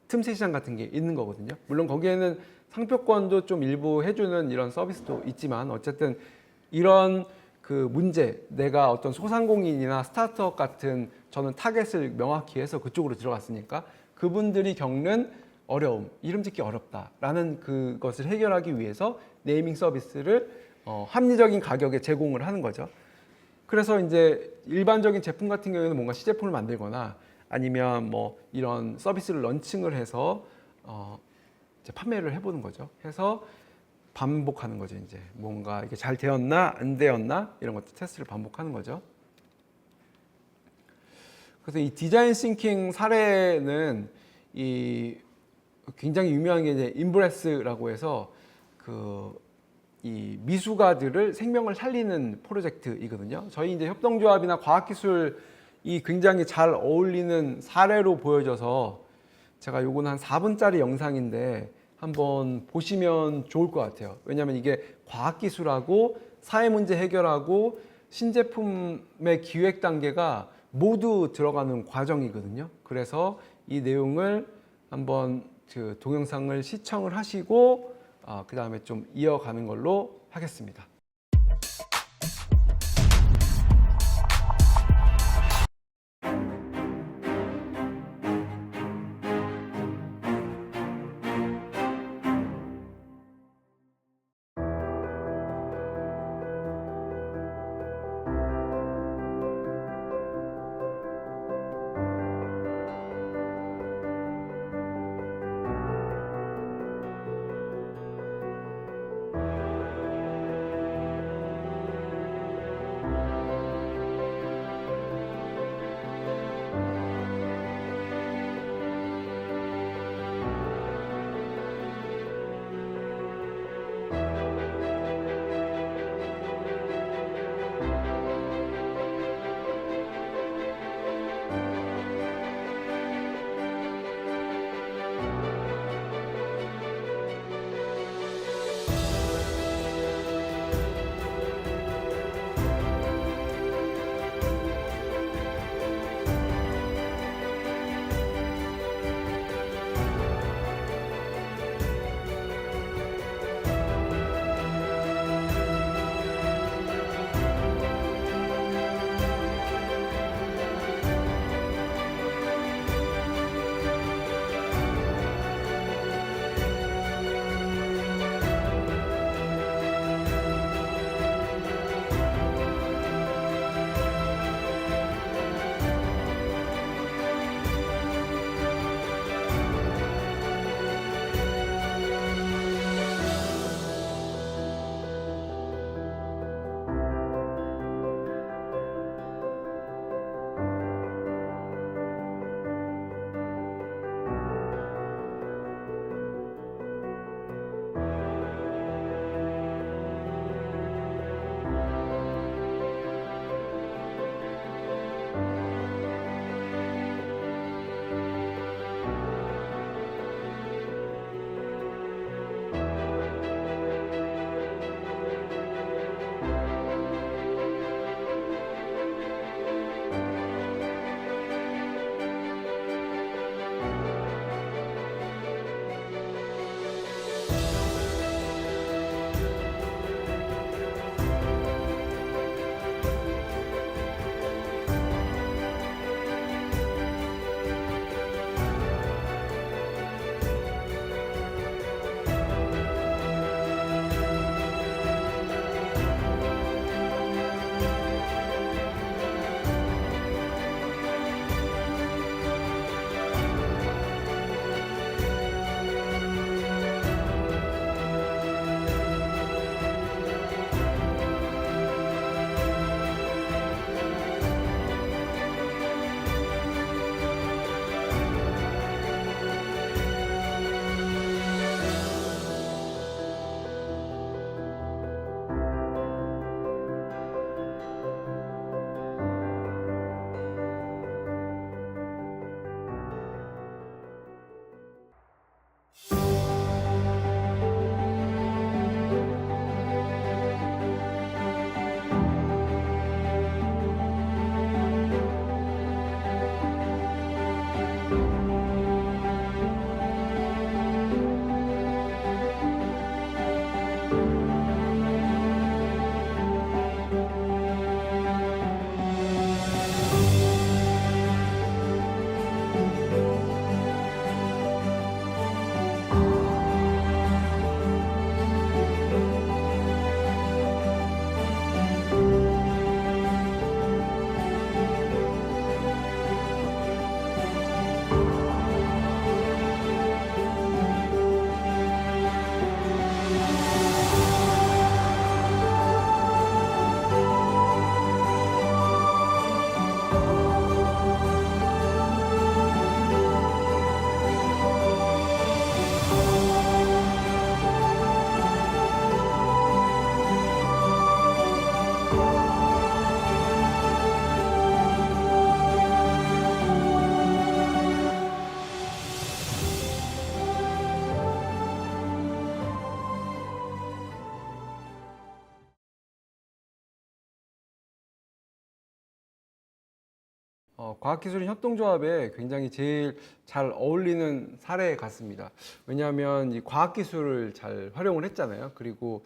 틈새 시장 같은 게 있는 거거든요. 물론 거기에는 상표권도 좀 일부 해주는 이런 서비스도 있지만 어쨌든 이런 그 문제, 내가 어떤 소상공인이나 스타트업 같은 저는 타겟을 명확히 해서 그쪽으로 들어갔으니까 그분들이 겪는 어려움, 이름 짓기 어렵다라는 그것을 해결하기 위해서 네이밍 서비스를 합리적인 가격에 제공을 하는 거죠. 그래서 이제 일반적인 제품 같은 경우에는 뭔가 시제품을 만들거나 아니면 뭐 이런 서비스를 런칭을 해서 이제 판매를 해보는 거죠. 해서 반복하는 거죠. 이제 뭔가 이게 잘 되었나 안 되었나 이런 것도 테스트를 반복하는 거죠. 그래서 이 디자인 싱킹 사례는 이 굉장히 유명한 게 이제 인브레스라고 해서 그 이 미숙아들을 생명을 살리는 프로젝트이거든요. 저희 이제 협동조합이나 과학기술이 굉장히 잘 어울리는 사례로 보여져서 제가 요거는 한 4분짜리 영상인데 한번 보시면 좋을 것 같아요. 왜냐하면 이게 과학기술하고 사회문제 해결하고 신제품의 기획 단계가 모두 들어가는 과정이거든요. 그래서 이 내용을 한번 그 동영상을 시청을 하시고 그 다음에 좀 이어가는 걸로 하겠습니다. 과학기술인 협동조합에 굉장히 제일 잘 어울리는 사례 같습니다. 왜냐하면 이 과학기술을 잘 활용을 했잖아요. 그리고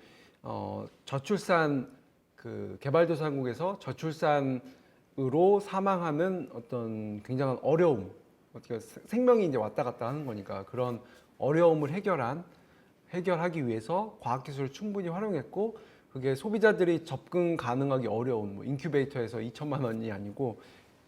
저출산 그 개발도상국에서 저출산으로 사망하는 어떤 굉장한 어려움, 어떻게 생명이 이제 왔다 갔다 하는 거니까 그런 어려움을 해결하기 위해서 과학기술을 충분히 활용했고 그게 소비자들이 접근 가능하기 어려운 인큐베이터에서 2천만 원이 아니고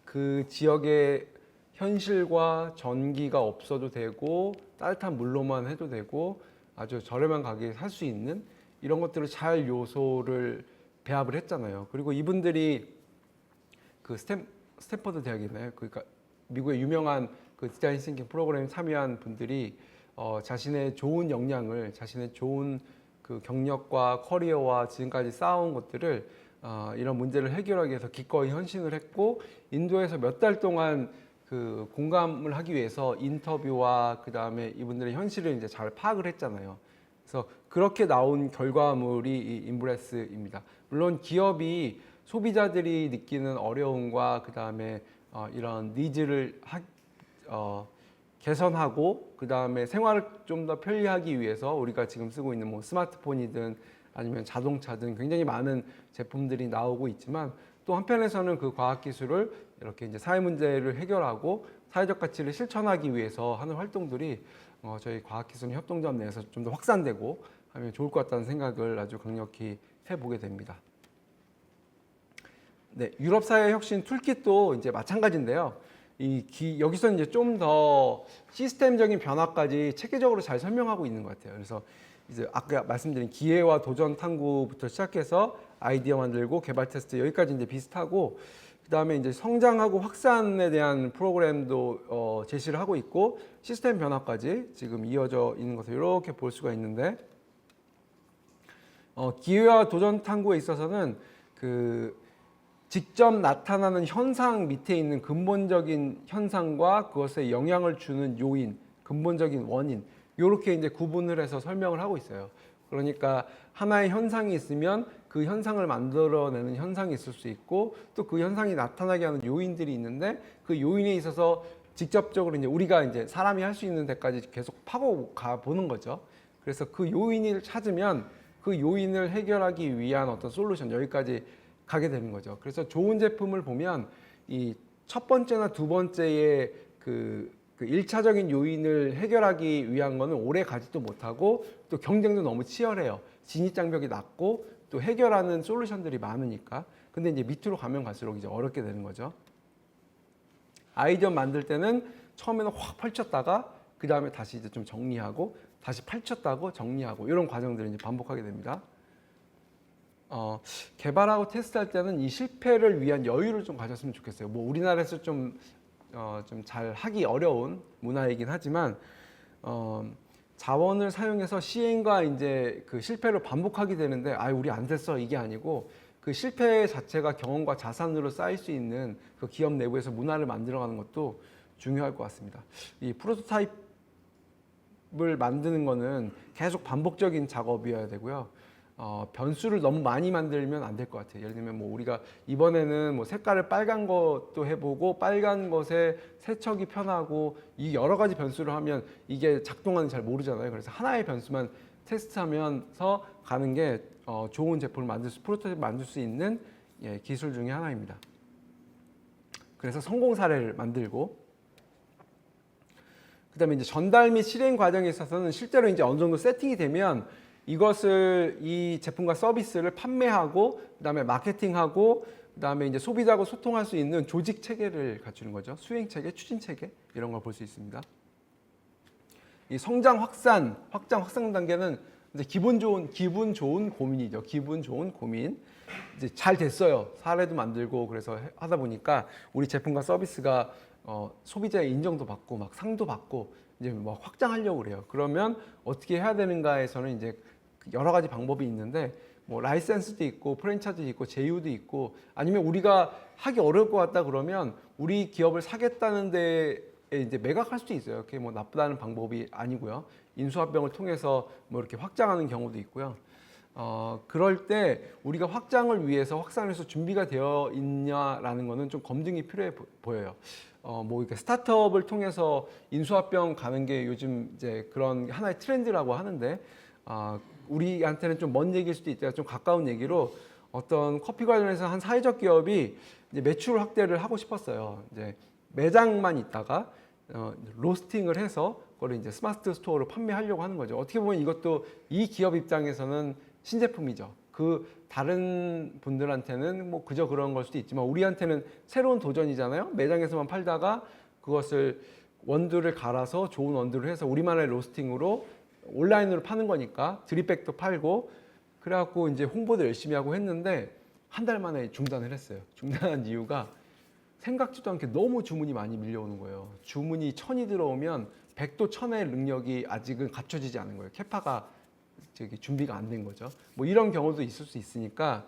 그 지역의 현실과 전기가 없어도 되고 따뜻한 물로만 해도 되고 아주 저렴한 가격에 살 수 있는 이런 것들을 잘 요소를 배합을 했잖아요. 그리고 이분들이 그 스탠퍼드 대학이나요? 그러니까 미국의 유명한 그 디자인 싱킹 프로그램에 참여한 분들이 자신의 좋은 역량을 자신의 좋은 그 경력과 커리어와 지금까지 쌓아온 것들을 이런 문제를 해결하기 위해서 기꺼이 헌신을 했고 인도에서 몇 달 동안 그 공감을 하기 위해서 인터뷰와 그 다음에 이분들의 현실을 이제 잘 파악을 했잖아요. 그래서 그렇게 나온 결과물이 이 인브레스입니다. 물론 기업이 소비자들이 느끼는 어려움과 그 다음에 이런 니즈를 개선하고 그 다음에 생활을 좀 더 편리하기 위해서 우리가 지금 쓰고 있는 뭐 스마트폰이든 아니면 자동차든 굉장히 많은 제품들이 나오고 있지만 또 한편에서는 그 과학기술을 이렇게 이제 사회 문제를 해결하고 사회적 가치를 실천하기 위해서 하는 활동들이 저희 과학기술 협동조합 내에서 좀 더 확산되고 하면 좋을 것 같다는 생각을 아주 강력히 해보게 됩니다. 네, 유럽 사회 혁신 툴킷도 이제 마찬가지인데요. 여기서 이제 좀 더 시스템적인 변화까지 체계적으로 잘 설명하고 있는 것 같아요. 그래서 이제 아까 말씀드린 기회와 도전 탐구부터 시작해서 아이디어 만들고 개발 테스트 여기까지 이제 비슷하고 그다음에 이제 성장하고 확산에 대한 프로그램도 제시를 하고 있고 시스템 변화까지 지금 이어져 있는 것을 이렇게 볼 수가 있는데 기회와 도전 탐구에 있어서는 그 직접 나타나는 현상 밑에 있는 근본적인 현상과 그것에 영향을 주는 요인, 근본적인 원인 이렇게 이제 구분을 해서 설명을 하고 있어요. 그러니까 하나의 현상이 있으면 그 현상을 만들어내는 현상이 있을 수 있고 또 그 현상이 나타나게 하는 요인들이 있는데 그 요인에 있어서 직접적으로 이제 우리가 이제 사람이 할 수 있는 데까지 계속 파고 가 보는 거죠. 그래서 그 요인을 찾으면 그 요인을 해결하기 위한 어떤 솔루션 여기까지 가게 되는 거죠. 그래서 좋은 제품을 보면 이 첫 번째나 두 번째의 그 1차적인 요인을 해결하기 위한 거는 오래 가지도 못하고 또 경쟁도 너무 치열해요. 진입장벽이 낮고 또 해결하는 솔루션들이 많으니까. 근데 이제 밑으로 가면 갈수록 이제 어렵게 되는 거죠. 아이디어 만들 때는 처음에는 확 펼쳤다가 그 다음에 다시 이제 좀 정리하고 다시 펼쳤다고 정리하고 이런 과정들을 이제 반복하게 됩니다. 개발하고 테스트할 때는 이 실패를 위한 여유를 좀 가졌으면 좋겠어요. 뭐 우리나라에서 좀 잘 하기 어려운 문화이긴 하지만 자원을 사용해서 시행과 이제 그 실패를 반복하게 되는데 우리 안 됐어 이게 아니고 그 실패 자체가 경험과 자산으로 쌓일 수 있는 그 기업 내부에서 문화를 만들어가는 것도 중요할 것 같습니다. 이 프로토타입을 만드는 거는 계속 반복적인 작업이어야 되고요. 변수를 너무 많이 만들면 안 될 것 같아요. 예를 들면 뭐 우리가 이번에는 뭐 색깔을 빨간 것도 해보고 빨간 것에 세척이 편하고 이 여러 가지 변수를 하면 이게 작동하는지 잘 모르잖아요. 그래서 하나의 변수만 테스트하면서 가는 게 좋은 제품을 프로토타입을 만들 수 있는 기술 중에 하나입니다. 그래서 성공 사례를 만들고 그다음에 이제 전달 및 실행 과정에 있어서는 실제로 이제 어느 정도 세팅이 되면 이것을 이 제품과 서비스를 판매하고 그다음에 마케팅하고 그다음에 이제 소비자하고 소통할 수 있는 조직 체계를 갖추는 거죠. 수행 체계, 추진 체계 이런 걸 볼 수 있습니다. 이 성장 확장 단계는 이제 기분 좋은 고민이죠. 기분 좋은 고민. 이제 잘 됐어요. 사례도 만들고 그래서 하다 보니까 우리 제품과 서비스가 소비자의 인정도 받고 막 상도 받고 이제 뭐 확장하려고 그래요. 그러면 어떻게 해야 되는가에서는 이제 여러 가지 방법이 있는데 뭐 라이센스도 있고 프랜차이즈도 있고 제휴도 있고 아니면 우리가 하기 어려울 것 같다 그러면 우리 기업을 사겠다는 데에 이제 매각할 수도 있어요. 그게 뭐 나쁘다는 방법이 아니고요. 인수합병을 통해서 뭐 이렇게 확장하는 경우도 있고요. 그럴 때 우리가 확장을 위해서 확산해서 준비가 되어 있냐라는 거는 좀 검증이 필요해 보여요. 뭐 이렇게 스타트업을 통해서 인수합병 가는 게 요즘 이제 그런 하나의 트렌드라고 하는데, 우리한테는 좀 먼 얘기일 수도 있지만 좀 가까운 얘기로 어떤 커피 관련해서 한 사회적 기업이 이제 매출 확대를 하고 싶었어요. 이제 매장만 있다가 로스팅을 해서 그걸 이제 스마트 스토어로 판매하려고 하는 거죠. 어떻게 보면 이것도 이 기업 입장에서는 신제품이죠. 그 다른 분들한테는 뭐 그저 그런 걸 수도 있지만 우리한테는 새로운 도전이잖아요. 매장에서만 팔다가 그것을 원두를 갈아서 좋은 원두를 해서 우리만의 로스팅으로 온라인으로 파는 거니까 드립백도 팔고, 그래갖고 이제 홍보도 열심히 하고 했는데 한 달 만에 중단을 했어요. 중단한 이유가 생각지도 않게 너무 주문이 많이 밀려오는 거예요. 주문이 1000이 들어오면 100도 1000의 능력이 아직은 갖춰지지 않은 거예요. 캐파가 준비가 안 된 거죠. 뭐 이런 경우도 있을 수 있으니까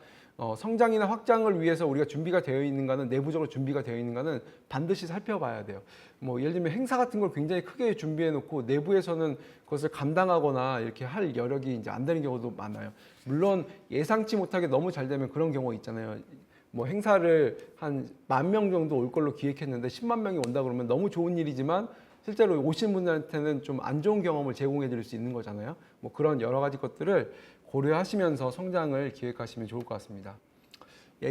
성장이나 확장을 위해서 우리가 준비가 되어 있는가는, 내부적으로 준비가 되어 있는가는 반드시 살펴봐야 돼요. 뭐 예를 들면 행사 같은 걸 굉장히 크게 준비해 놓고 내부에서는 그것을 감당하거나 이렇게 할 여력이 이제 안 되는 경우도 많아요. 물론 예상치 못하게 너무 잘 되면 그런 경우가 있잖아요. 뭐 행사를 한 10,000명 정도 올 걸로 기획했는데 10만 명이 온다 그러면 너무 좋은 일이지만 실제로 오신 분들한테는 좀 안 좋은 경험을 제공해 드릴 수 있는 거잖아요. 뭐 그런 여러 가지 것들을 고려하시면서 성장을 기획하시면 좋을 것 같습니다.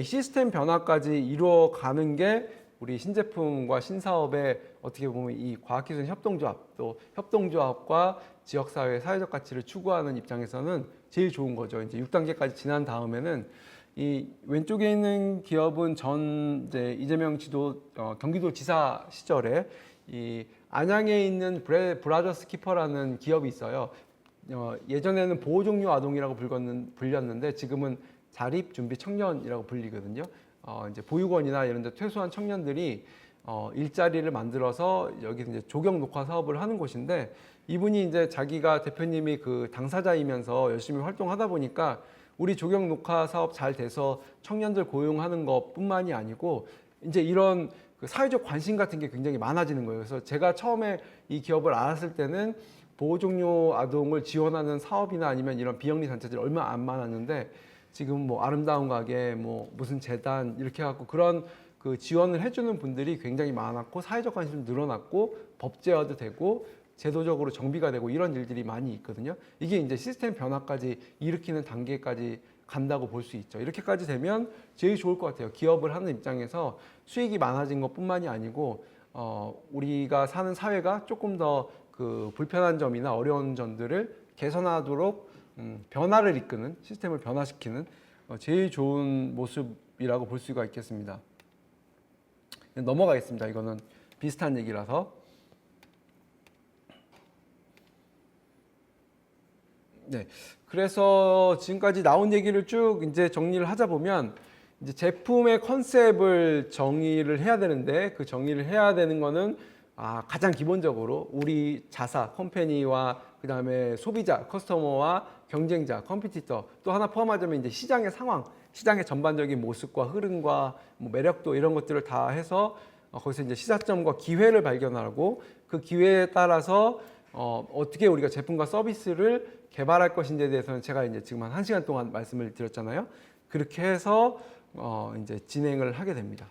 시스템 변화까지 이루어가는 게 우리 신제품과 신사업의 어떻게 보면 이 과학기술 협동조합, 또 협동조합과 지역사회의 사회적 가치를 추구하는 입장에서는 제일 좋은 거죠. 이제 6단계까지 지난 다음에는 이 왼쪽에 있는 기업은 전 이제 이재명 지도 경기도 지사 시절에 이 안양에 있는 브라더스 키퍼라는 기업이 있어요. 예전에는 보호종료 아동이라고 불렸는데 지금은 자립준비 청년이라고 불리거든요. 이제 보육원이나 이런 데 퇴소한 청년들이 일자리를 만들어서 여기서 이제 조경 녹화 사업을 하는 곳인데, 이분이 이제 자기가 대표님이 그 당사자이면서 열심히 활동하다 보니까 우리 조경 녹화 사업 잘 돼서 청년들 고용하는 것뿐만이 아니고 이제 이런 그 사회적 관심 같은 게 굉장히 많아지는 거예요. 그래서 제가 처음에 이 기업을 알았을 때는 보호종료 아동을 지원하는 사업이나 아니면 이런 비영리 단체들이 얼마 안 많았는데 지금 뭐 아름다운 가게, 뭐 무슨 재단 이렇게 해갖고 그런 그 지원을 해주는 분들이 굉장히 많았고 사회적 관심도 늘어났고 법제화도 되고 제도적으로 정비가 되고 이런 일들이 많이 있거든요. 이게 이제 시스템 변화까지 일으키는 단계까지 간다고 볼 수 있죠. 이렇게까지 되면 제일 좋을 것 같아요. 기업을 하는 입장에서 수익이 많아진 것뿐만이 아니고 우리가 사는 사회가 조금 더 그 불편한 점이나 어려운 점들을 개선하도록 변화를 이끄는, 시스템을 변화시키는 제일 좋은 모습이라고 볼 수가 있겠습니다. 넘어가겠습니다. 이거는 비슷한 얘기라서. 네. 그래서 지금까지 나온 얘기를 쭉 이제 정리를 하자 보면 이제 제품의 컨셉을 정의를 해야 되는데, 그 정의를 해야 되는 거는 가장 기본적으로 우리 자사, 컴퍼니와 그 다음에 소비자, 커스터머와 경쟁자, 컴피티터, 또 하나 포함하자면 이제 시장의 상황, 시장의 전반적인 모습과 흐름과 뭐 매력도 이런 것들을 다 해서 거기서 이제 시사점과 기회를 발견하고 그 기회에 따라서 어떻게 우리가 제품과 서비스를 개발할 것인지에 대해서는 제가 이제 지금 한 1시간 동안 말씀을 드렸잖아요. 그렇게 해서 이제 진행을 하게 됩니다.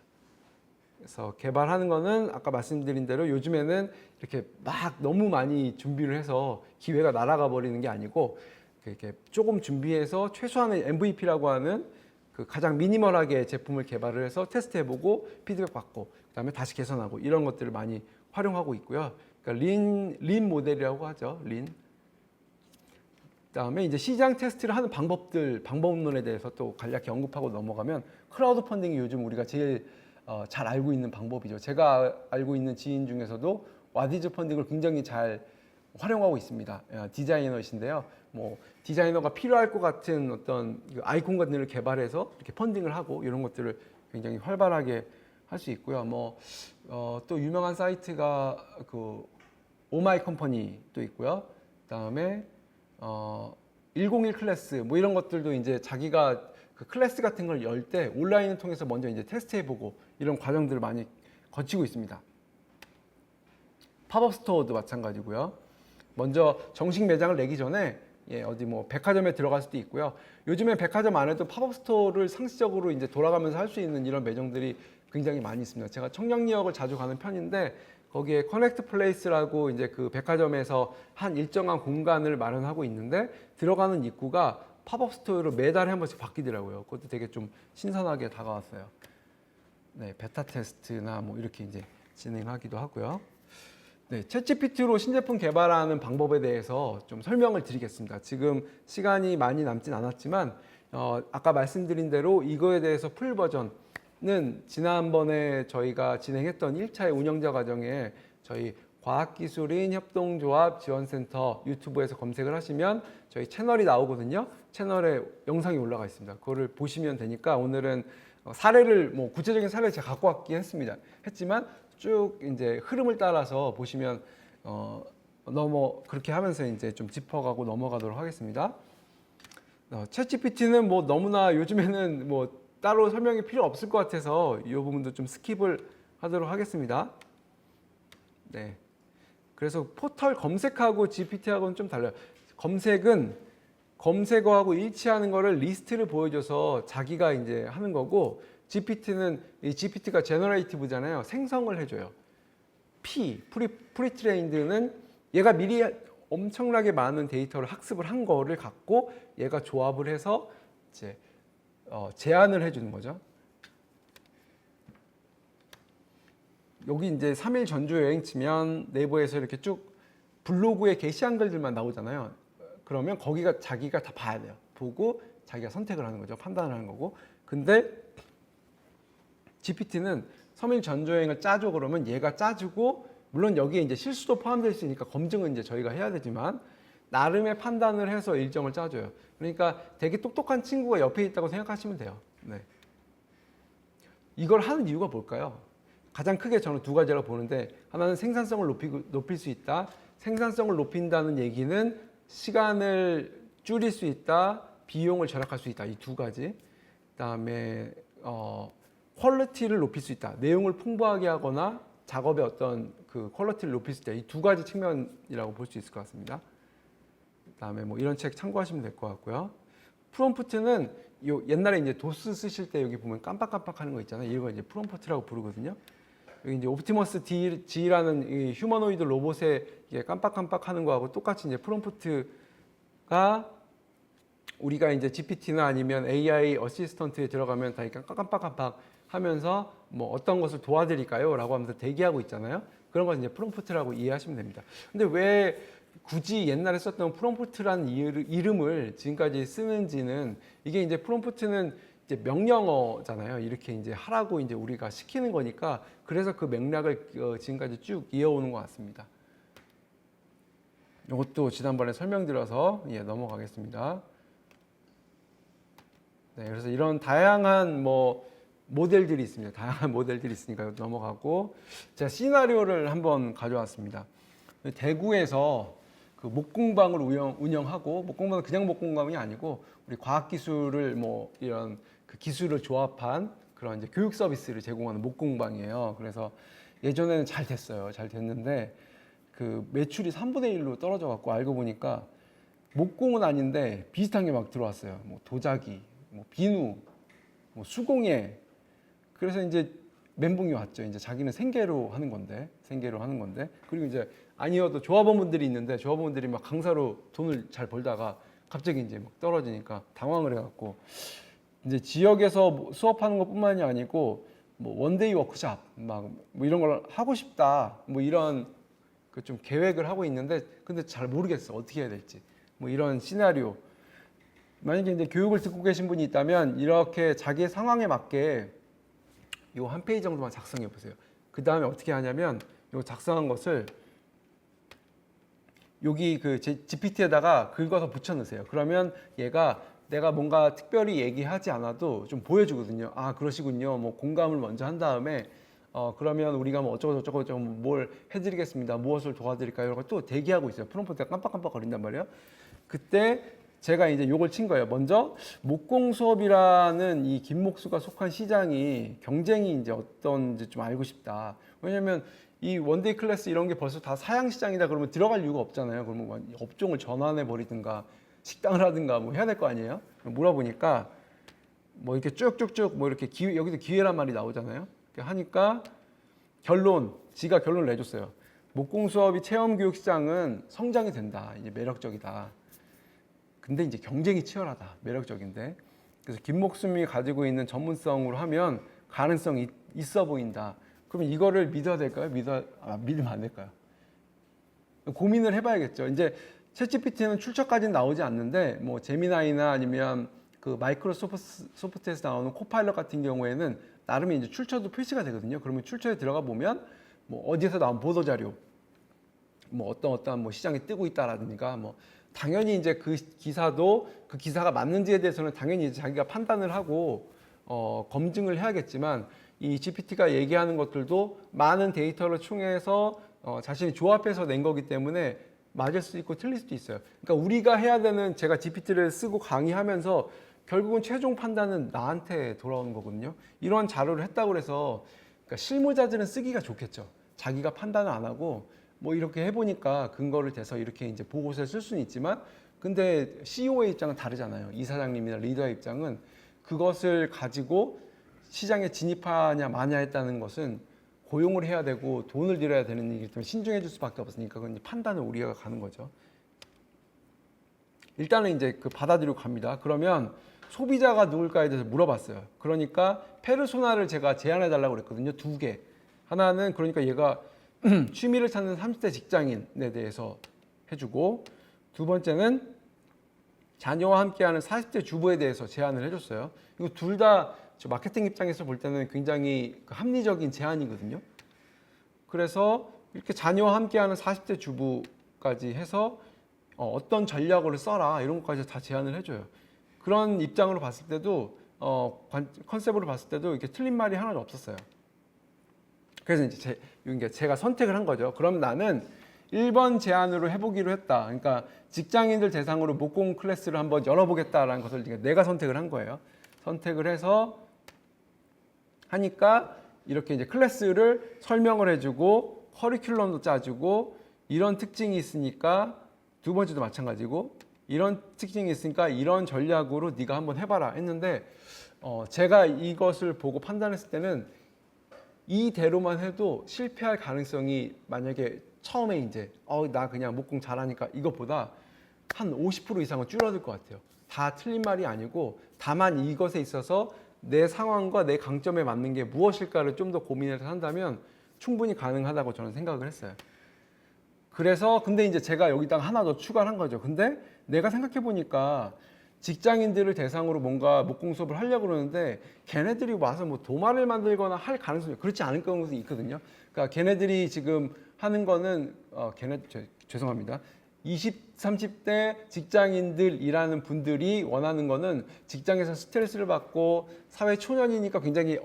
그래서 개발하는 거는 아까 말씀드린 대로 요즘에는 이렇게 막 너무 많이 준비를 해서 기회가 날아가 버리는 게 아니고 이렇게 조금 준비해서 최소한의 MVP라고 하는 그 가장 미니멀하게 제품을 개발을 해서 테스트해보고 피드백 받고 그다음에 다시 개선하고 이런 것들을 많이 활용하고 있고요. 그러니까 린 모델이라고 하죠. 린. 그다음에 이제 시장 테스트를 하는 방법론에 대해서 또 간략히 언급하고 넘어가면 크라우드 펀딩이 요즘 우리가 제일 잘 알고 있는 방법이죠. 제가 알고 있는 지인 중에서도 와디즈 펀딩을 굉장히 잘 활용하고 있습니다. 디자이너이신데요. 뭐 디자이너가 필요할 것 같은 어떤 아이콘 같은 걸 개발해서 이렇게 펀딩을 하고 이런 것들을 굉장히 활발하게 할 수 있고요. 뭐 또 유명한 사이트가 그 오마이 컴퍼니도 있고요. 그다음에 101 클래스 뭐 이런 것들도 이제 자기가 그 클래스 같은 걸 열 때 온라인을 통해서 먼저 이제 테스트해보고 이런 과정들을 많이 거치고 있습니다. 팝업 스토어도 마찬가지고요. 먼저 정식 매장을 내기 전에 예, 어디 뭐 백화점에 들어갈 수도 있고요. 요즘에 백화점 안에도 팝업 스토어를 상시적으로 이제 돌아가면서 할 수 있는 이런 매장들이 굉장히 많이 있습니다. 제가 청량리역을 자주 가는 편인데 거기에 커넥트 플레이스라고 이제 그 백화점에서 한 일정한 공간을 마련하고 있는데 들어가는 입구가 팝업 스토어로 매달에 한 번씩 바뀌더라고요. 그것도 되게 좀 신선하게 다가왔어요. 네, 베타 테스트나 뭐 이렇게 이제 진행하기도 하고요. 네, 챗GPT로 신제품 개발하는 방법에 대해서 좀 설명을 드리겠습니다. 지금 시간이 많이 남진 않았지만 아까 말씀드린 대로 이거에 대해서 풀 버전은 지난번에 저희가 진행했던 1차의 운영자 과정에 저희 과학기술인 협동조합 지원센터 유튜브에서 검색을 하시면 저희 채널이 나오거든요. 채널에 영상이 올라가 있습니다. 그거를 보시면 되니까 오늘은 사례를 뭐 구체적인 사례를 제가 갖고 왔긴 했지만 쭉 이제 흐름을 따라서 보시면 그렇게 하면서 이제 좀 짚어가고 넘어가도록 하겠습니다. 챗GPT는 뭐 너무나 요즘에는 뭐 따로 설명이 필요 없을 것 같아서 이 부분도 좀 스킵을 하도록 하겠습니다. 네. 그래서 포털 검색하고 GPT하고는 좀 달라요. 검색은 검색어하고 일치하는 거를 리스트를 보여줘서 자기가 이제 하는 거고 GPT는 이 GPT가 제너레이티브잖아요. 생성을 해줘요. 프리트레인드는 얘가 미리 엄청나게 많은 데이터를 학습을 한 거를 갖고 얘가 조합을 해서 이제 제안을 해주는 거죠. 여기 이제 3일 전주 여행 치면 네이버에서 이렇게 쭉 블로그에 게시한 글들만 나오잖아요. 그러면 거기가 자기가 다 봐야 돼요. 보고 자기가 선택을 하는 거죠. 판단을 하는 거고. 근데 GPT는 3일 전주 여행을 짜줘 그러면 얘가 짜주고 물론 여기에 이제 실수도 포함되어 있으니까 검증은 이제 저희가 해야 되지만 나름의 판단을 해서 일정을 짜줘요. 그러니까 되게 똑똑한 친구가 옆에 있다고 생각하시면 돼요. 네. 이걸 하는 이유가 뭘까요? 가장 크게 저는 두 가지라고 보는데 하나는 생산성을 높일 수 있다. 생산성을 높인다는 얘기는 시간을 줄일 수 있다. 비용을 절약할 수 있다. 이 두 가지. 그다음에 퀄리티를 높일 수 있다. 내용을 풍부하게 하거나 작업의 어떤 그 퀄리티를 높일 수 있다. 이 두 가지 측면이라고 볼 수 있을 것 같습니다. 그다음에 뭐 이런 책 참고하시면 될 것 같고요. 프롬프트는 옛날에 이제 도스 쓰실 때 여기 보면 깜빡깜빡하는 거 있잖아요. 이걸 이제 프롬프트라고 부르거든요. 여기 이제 옵티머스 D라는 이 휴머노이드 로봇에 이게 깜빡깜빡하는 거하고 똑같이 이제 프롬프트가 우리가 이제 GPT나 아니면 AI 어시스턴트에 들어가면 다 이렇게 깜빡깜빡 하면서 뭐 어떤 것을 도와드릴까요? 라고 하면서 대기하고 있잖아요. 그런 걸 이제 프롬프트라고 이해하시면 됩니다. 근데 왜 굳이 옛날에 썼던 프롬프트라는 이름을 지금까지 쓰는지는 이게 이제 프롬프트는 이제 명령어잖아요. 이렇게 이제 하라고 이제 우리가 시키는 거니까 그래서 그 맥락을 지금까지 쭉 이어오는 것 같습니다. 이것도 지난번에 설명드려서 넘어가겠습니다. 네, 그래서 이런 다양한 모델들이 있습니다. 다양한 모델들이 있으니까 넘어가고 제가 시나리오를 한번 가져왔습니다. 대구에서 그 목공방을 운영하고 목공방은 그냥 목공방이 아니고 우리 과학기술을 이런 그 기술을 조합한 그런 이제 교육 서비스를 제공하는 목공방이에요. 그래서 예전에는 잘 됐어요. 잘 됐는데 그 매출이 3분의 1로 떨어져 갖고 알고 보니까 목공은 아닌데 비슷한 게 막 들어왔어요. 도자기, 비누, 수공예. 그래서 이제 멘붕이 왔죠. 이제 자기는 생계로 하는 건데. 그리고 이제 아니어도 조합원분들이 있는데 조합원분들이 막 강사로 돈을 잘 벌다가 갑자기 이제 막 떨어지니까 당황을 해갖고 이제 지역에서 수업하는 것뿐만이 아니고 원데이 워크샵 이런 걸 하고 싶다. 이런 그 좀 계획을 하고 있는데 근데 잘 모르겠어. 어떻게 해야 될지. 이런 시나리오. 만약에 이제 교육을 듣고 계신 분이 있다면 이렇게 자기의 상황에 맞게 요 한 페이지 정도만 작성해 보세요. 그 다음에 어떻게 하냐면 요 작성한 것을 여기 그 GPT에다가 긁어서 붙여 넣으세요. 그러면 얘가 내가 뭔가 특별히 얘기하지 않아도 좀 보여주거든요. 아, 그러시군요. 공감을 먼저 한 다음에 그러면 우리가 어쩌고 좀 뭘 해드리겠습니다. 무엇을 도와드릴까요? 이런 거 또 대기하고 있어요. 프롬프트가 깜빡깜빡 거린단 말이에요. 그때 제가 이제 요걸 친 거예요. 먼저 목공 수업이라는 이 김목수가 속한 시장이 경쟁이 이제 어떤지 좀 알고 싶다. 왜냐면 이 원데이 클래스 이런 게 벌써 다 사양 시장이다 그러면 들어갈 이유가 없잖아요. 그러면 업종을 전환해 버리든가 식당을 하든가 뭐 해야 될 거 아니에요? 물어보니까 뭐 이렇게 쭉쭉쭉 뭐 이렇게 여기도 기회란 말이 나오잖아요. 이렇게 하니까 지가 결론을 내줬어요. 목공 수업이 체험 교육 시장은 성장이 된다. 이제 매력적이다. 근데 이제 경쟁이 치열하다. 매력적인데. 그래서 김목숨이 가지고 있는 전문성으로 하면 가능성이 있어 보인다. 그러면 이거를 믿어야 될까요? 믿으면 안 될까요? 고민을 해봐야겠죠. 이제 챗GPT는 출처까지는 나오지 않는데 뭐 제미나이나 아니면 그 마이크로소프트에서 나오는 코파일럿 같은 경우에는 나름의 이제 출처도 표시가 되거든요. 그러면 출처에 들어가 보면 뭐 어디에서 나온 보도 자료, 뭐 어떤 뭐 시장에 뜨고 있다라든가 뭐 당연히 이제 그 기사도 그 기사가 맞는지에 대해서는 당연히 이제 자기가 판단을 하고 검증을 해야겠지만 이 GPT가 얘기하는 것들도 많은 데이터를 총해서 자신이 조합해서 낸 거기 때문에 맞을 수 있고 틀릴 수도 있어요. 그러니까 우리가 해야 되는 제가 GPT를 쓰고 강의하면서 결국은 최종 판단은 나한테 돌아오는 거거든요. 이런 자료를 했다고 해서 그러니까 실무자들은 쓰기가 좋겠죠. 자기가 판단을 안 하고 뭐 이렇게 해보니까 근거를 대서 이렇게 이제 보고서에 쓸 수는 있지만 근데 CEO의 입장은 다르잖아요. 이사장님이나 리더의 입장은 그것을 가지고 시장에 진입하냐 마냐 했다는 것은 고용을 해야 되고 돈을 들여야 되는 일이기 때문에 신중해 줄 수밖에 없으니까 그건 판단을 우리가 가는 거죠. 일단은 이제 그 받아들이고 갑니다. 그러면 소비자가 누굴까에 대해서 물어봤어요. 그러니까 페르소나를 제가 제안해 달라고 그랬거든요. 2개. 하나는 그러니까 얘가 취미를 찾는 30대 직장인에 대해서 해주고 두 번째는 자녀와 함께하는 40대 주부에 대해서 제안을 해줬어요. 이거 둘 다 마케팅 입장에서 볼 때는 굉장히 합리적인 제안이거든요. 그래서 이렇게 자녀와 함께하는 40대 주부까지 해서 어떤 전략으로 써라 이런 것까지 다 제안을 해줘요. 그런 입장으로 봤을 때도 컨셉으로 봤을 때도 이렇게 틀린 말이 하나도 없었어요. 그래서 이제 제가 선택을 한 거죠. 그럼 나는 1번 제안으로 해보기로 했다. 그러니까 직장인들 대상으로 목공 클래스를 한번 열어보겠다라는 것을 내가 선택을 한 거예요. 선택을 해서 하니까 이렇게 이제 클래스를 설명을 해주고 커리큘럼도 짜주고 이런 특징이 있으니까 두 번째도 마찬가지고 이런 특징이 있으니까 이런 전략으로 네가 한번 해봐라 했는데 제가 이것을 보고 판단했을 때는 이대로만 해도 실패할 가능성이 만약에 처음에 이제 나 그냥 목공 잘하니까 이것보다 한 50% 이상은 줄어들 것 같아요. 다 틀린 말이 아니고 다만 이것에 있어서 내 상황과 내 강점에 맞는 게 무엇일까를 좀 더 고민해서 한다면 충분히 가능하다고 저는 생각을 했어요. 그래서 근데 이제 제가 여기다가 하나 더 추가를 한 거죠. 근데 내가 생각해 보니까 직장인들을 대상으로 뭔가 목공 수업을 하려고 그러는데 걔네들이 와서 뭐 도마를 만들거나 할 가능성이 그렇지 않을 가능성이 있거든요. 그러니까 걔네들이 지금 하는 거는 죄송합니다. 20, 30대 직장인들이라는 분들이 원하는 거는 직장에서 스트레스를 받고 사회 초년이니까 굉장히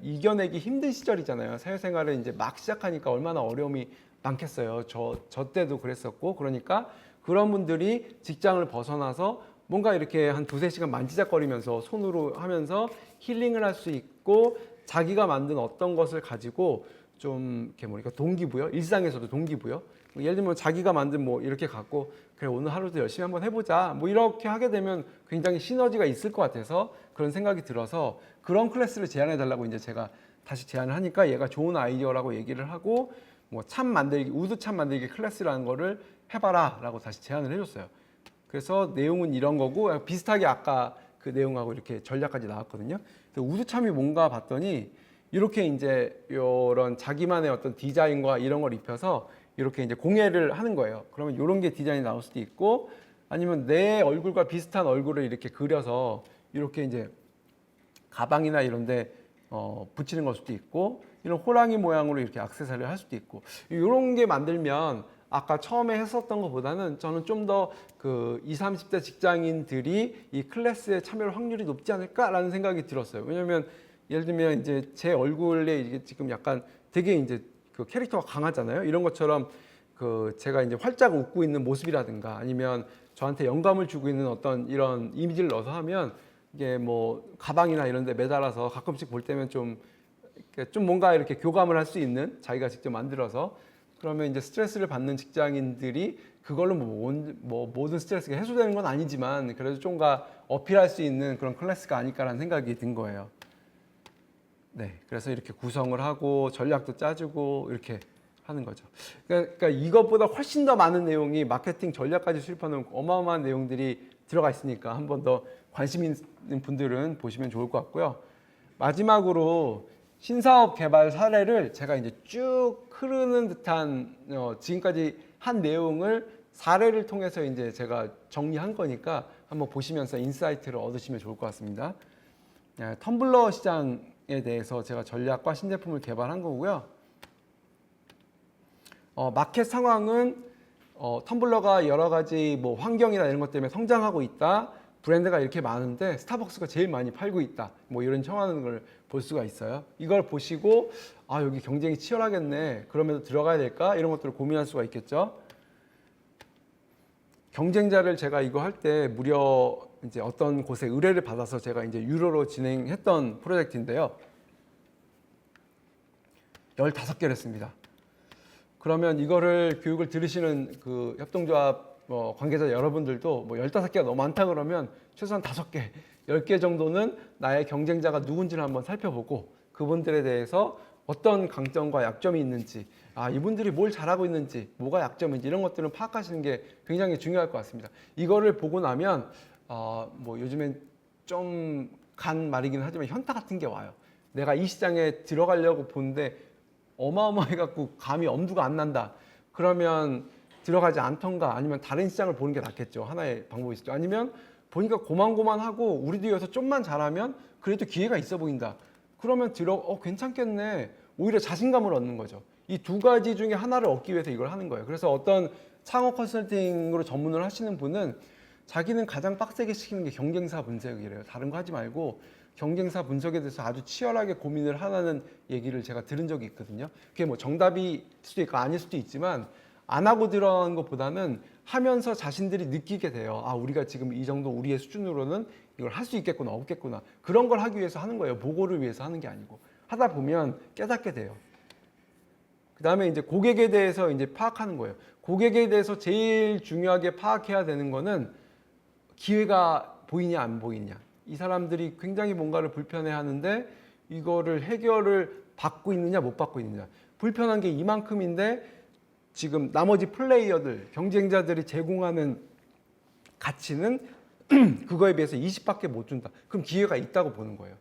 이겨내기 힘든 시절이잖아요. 사회생활을 이제 막 시작하니까 얼마나 어려움이 많겠어요. 저 때도 그랬었고 그러니까 그런 분들이 직장을 벗어나서 뭔가 이렇게 한 2-3시간 만지작거리면서 손으로 하면서 힐링을 할 수 있고 자기가 만든 어떤 것을 가지고 좀 이렇게 뭐랄까 동기부여, 일상에서도 동기부여. 예를 들면 자기가 만든 뭐 이렇게 갖고 그래 오늘 하루도 열심히 한번 해보자 뭐 이렇게 하게 되면 굉장히 시너지가 있을 것 같아서 그런 생각이 들어서 그런 클래스를 제안해 달라고 이제 제가 다시 제안을 하니까 얘가 좋은 아이디어라고 얘기를 하고 뭐 우드 참 만들기 클래스라는 거를 해봐라 라고 다시 제안을 해줬어요. 그래서 내용은 이런 거고 비슷하게 아까 그 내용하고 이렇게 전략까지 나왔거든요. 우드 참이 뭔가 봤더니 이렇게 이제 이런 자기만의 어떤 디자인과 이런 걸 입혀서 이렇게 이제 공예를 하는 거예요. 그러면 이런 게 디자인이 나올 수도 있고 아니면 내 얼굴과 비슷한 얼굴을 이렇게 그려서 이렇게 이제 가방이나 이런 데 붙이는 걸 수도 있고 이런 호랑이 모양으로 이렇게 액세서리를 할 수도 있고 이런 게 만들면 아까 처음에 했었던 것보다는 저는 좀 더 그 20, 30대 직장인들이 이 클래스에 참여할 확률이 높지 않을까라는 생각이 들었어요. 왜냐면 예를 들면 이제 제 얼굴에 이게 지금 약간 되게 이제 그 캐릭터가 강하잖아요. 이런 것처럼 그 제가 이제 활짝 웃고 있는 모습이라든가 아니면 저한테 영감을 주고 있는 어떤 이런 이미지를 넣어서 하면 이게 뭐 가방이나 이런 데 매달아서 가끔씩 볼 때면 좀 뭔가 이렇게 교감을 할 수 있는 자기가 직접 만들어서 그러면 이제 스트레스를 받는 직장인들이 그걸로 모든 스트레스가 해소되는 건 아니지만 그래도 좀가 어필할 수 있는 그런 클래스가 아닐까라는 생각이 든 거예요. 네, 그래서 이렇게 구성을 하고 전략도 짜주고 이렇게 하는 거죠. 그러니까 이것보다 훨씬 더 많은 내용이 마케팅 전략까지 수립하는 어마어마한 내용들이 들어가 있으니까 한 번 더 관심 있는 분들은 보시면 좋을 것 같고요. 마지막으로 신사업 개발 사례를 제가 이제 쭉 흐르는 듯한 지금까지 한 내용을 사례를 통해서 이제 제가 정리한 거니까 한번 보시면서 인사이트를 얻으시면 좋을 것 같습니다. 텀블러 시장에 대해서 제가 전략과 신제품을 개발한 거고요. 마켓 상황은 텀블러가 여러 가지 뭐 환경이나 이런 것 때문에 성장하고 있다. 브랜드가 이렇게 많은데 스타벅스가 제일 많이 팔고 있다. 뭐 이런 청하는 걸 볼 수가 있어요. 이걸 보시고 아 여기 경쟁이 치열하겠네. 그러면서 들어가야 될까? 이런 것들을 고민할 수가 있겠죠. 경쟁자를 제가 이거 할 때 무려 이제 어떤 곳에 의뢰를 받아서 제가 이제 유료로 진행했던 프로젝트인데요. 15개를 했습니다. 그러면 이거를 교육을 들으시는 그 협동조합 관계자 여러분들도 뭐 15개가 너무 많다 그러면 최소한 5개, 10개 정도는 나의 경쟁자가 누군지를 한번 살펴보고 그분들에 대해서 어떤 강점과 약점이 있는지, 이분들이 뭘 잘하고 있는지, 뭐가 약점인지 이런 것들은 파악하시는 게 굉장히 중요할 것 같습니다. 이거를 보고 나면 뭐 요즘엔 좀 간 말이긴 하지만 현타 같은 게 와요. 내가 이 시장에 들어가려고 보는데 어마어마해갖고 감이 엄두가 안 난다. 그러면 들어가지 않던가 아니면 다른 시장을 보는 게 낫겠죠. 하나의 방법이 있죠. 아니면 보니까 고만고만하고 우리도 여기서 좀만 잘하면 그래도 기회가 있어 보인다. 그러면 괜찮겠네. 오히려 자신감을 얻는 거죠. 이 두 가지 중에 하나를 얻기 위해서 이걸 하는 거예요. 그래서 어떤 창업 컨설팅으로 전문을 하시는 분은 자기는 가장 빡세게 시키는 게 경쟁사 분석이래요. 다른 거 하지 말고 경쟁사 분석에 대해서 아주 치열하게 고민을 하라는 얘기를 제가 들은 적이 있거든요. 그게 뭐 정답일 수도 있고 아닐 수도 있지만 안 하고 들어간 것보다는 하면서 자신들이 느끼게 돼요. 우리가 지금 이 정도 우리의 수준으로는 이걸 할 수 있겠구나, 없겠구나. 그런 걸 하기 위해서 하는 거예요. 보고를 위해서 하는 게 아니고. 하다 보면 깨닫게 돼요. 그 다음에 이제 고객에 대해서 이제 파악하는 거예요. 고객에 대해서 제일 중요하게 파악해야 되는 거는 기회가 보이냐, 안 보이냐. 이 사람들이 굉장히 뭔가를 불편해 하는데 이거를 해결을 받고 있느냐, 못 받고 있느냐. 불편한 게 이만큼인데 지금 나머지 플레이어들, 경쟁자들이 제공하는 가치는 그거에 비해서 20밖에 못 준다. 그럼 기회가 있다고 보는 거예요.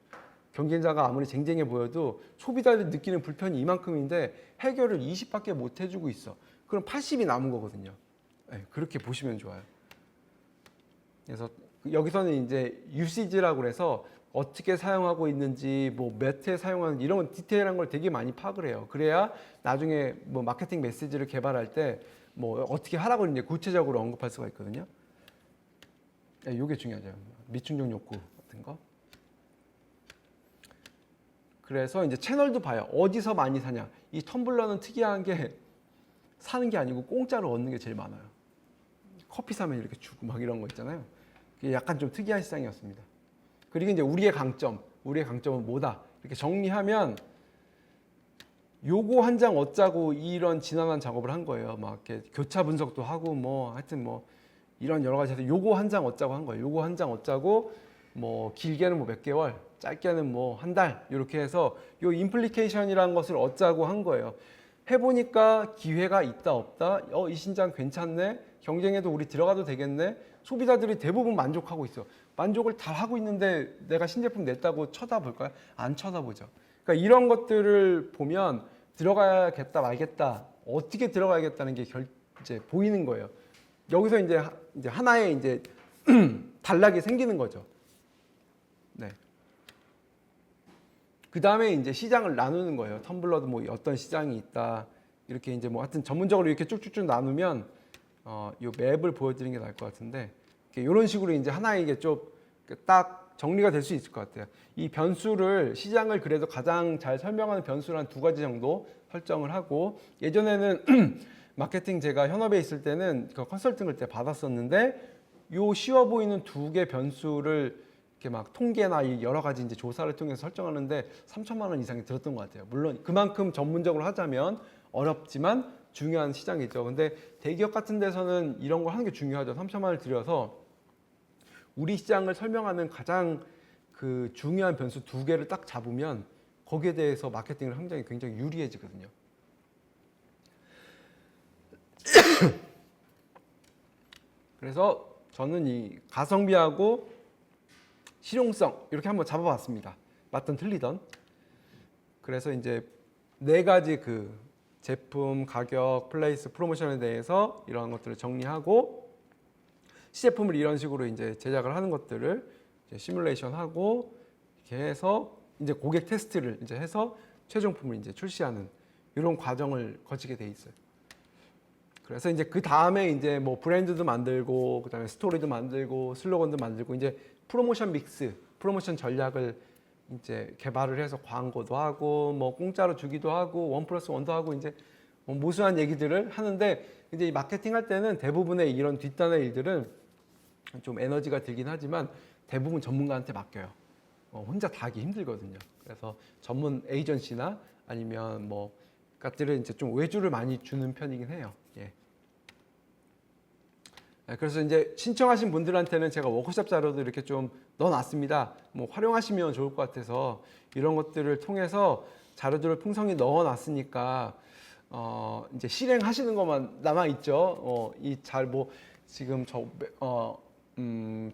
경쟁자가 아무리 쟁쟁해 보여도 소비자들이 느끼는 불편이 이만큼인데 해결을 20밖에 못 해주고 있어. 그럼 80이 남은 거거든요. 네, 그렇게 보시면 좋아요. 그래서 여기서는 이제 유시지라고 해서 어떻게 사용하고 있는지, 뭐 몇 회 사용하는지 이런 건 디테일한 걸 되게 많이 파악을 해요. 그래야 나중에 뭐 마케팅 메시지를 개발할 때 뭐 어떻게 하라고 이제 구체적으로 언급할 수가 있거든요. 이게 중요하죠. 미충족 욕구 같은 거. 그래서 이제 채널도 봐요. 어디서 많이 사냐. 이 텀블러는 특이한 게 사는 게 아니고 공짜로 얻는 게 제일 많아요. 커피 사면 이렇게 주고 막 이런 거 있잖아요. 그게 약간 좀 특이한 시장이었습니다. 그리고 이제 우리의 강점은 뭐다? 이렇게 정리하면 요거 한 장 얻자고 이런 지난한 작업을 한 거예요. 막 이렇게 교차 분석도 하고 뭐 하여튼 뭐 이런 여러 가지 해서 요거 한 장 얻자고 한 거예요. 요거 한 장 얻자고 뭐 길게는 뭐 몇 개월, 짧게는 뭐 한 달 이렇게 해서 요 임플리케이션이라는 것을 얻자고 한 거예요. 해보니까 기회가 있다 없다. 이 신장 괜찮네. 경쟁에도 우리 들어가도 되겠네. 소비자들이 대부분 만족하고 있어. 만족을 다 하고 있는데 내가 신제품 냈다고 쳐다볼까요? 안 쳐다보죠. 그러니까 이런 것들을 보면 들어가야겠다 말겠다. 어떻게 들어가야겠다는 게 이제 보이는 거예요. 여기서 이제 하나의 이제 단락이 생기는 거죠. 네. 그 다음에 이제 시장을 나누는 거예요. 텀블러도 뭐 어떤 시장이 있다. 이렇게 이제 뭐 하여튼 전문적으로 이렇게 쭉쭉쭉 나누면 이 맵을 보여드리는 게 나을 것 같은데 이런 식으로 이제 하나의 이게 좀 딱 정리가 될 수 있을 것 같아요. 이 변수를 시장을 그래도 가장 잘 설명하는 변수를 한 2가지 정도 설정을 하고 예전에는 마케팅 제가 현업에 있을 때는 그 컨설팅을 때 받았었는데 요 쉬워 보이는 2개 변수를 이렇게 막 통계나 여러 가지 이제 조사를 통해서 설정하는데 3천만 원 이상이 들었던 것 같아요. 물론 그만큼 전문적으로 하자면 어렵지만 중요한 시장이죠. 근데 대기업 같은 데서는 이런 걸 하는 게 중요하죠. 3천만 원을 들여서 우리 시장을 설명하는 가장 그 중요한 변수 두 개를 딱 잡으면 거기에 대해서 마케팅을 굉장히 유리해지거든요. 그래서 저는 이 가성비하고 실용성 이렇게 한번 잡아봤습니다. 맞든 틀리던. 그래서 이제 네 가지 그 제품, 가격, 플레이스, 프로모션에 대해서 이런 것들을 정리하고 시제품을 이런 식으로 이제 제작을 하는 것들을 이제 시뮬레이션하고 이렇게 해서 이제 고객 테스트를 이제 해서 최종품을 이제 출시하는 이런 과정을 거치게 돼 있어요. 그래서 이제 그 다음에 이제 뭐 브랜드도 만들고 그다음에 스토리도 만들고 슬로건도 만들고 이제 프로모션 믹스, 프로모션 전략을 이제 개발을 해서 광고도 하고 뭐 공짜로 주기도 하고 1+1도 하고 이제 뭐 무수한 얘기들을 하는데 이제 이 마케팅 할 때는 대부분의 이런 뒷단의 일들은 좀 에너지가 들긴 하지만 대부분 전문가한테 맡겨요. 혼자 다 하기 힘들거든요. 그래서 전문 에이전시나 아니면 뭐 같들은 이제 좀 외주를 많이 주는 편이긴 해요. 예. 그래서 이제 신청하신 분들한테는 제가 워크숍 자료도 이렇게 좀 넣어놨습니다. 뭐 활용하시면 좋을 것 같아서 이런 것들을 통해서 자료들을 풍성히 넣어놨으니까 이제 실행하시는 것만 남아 있죠. 이 잘 뭐 지금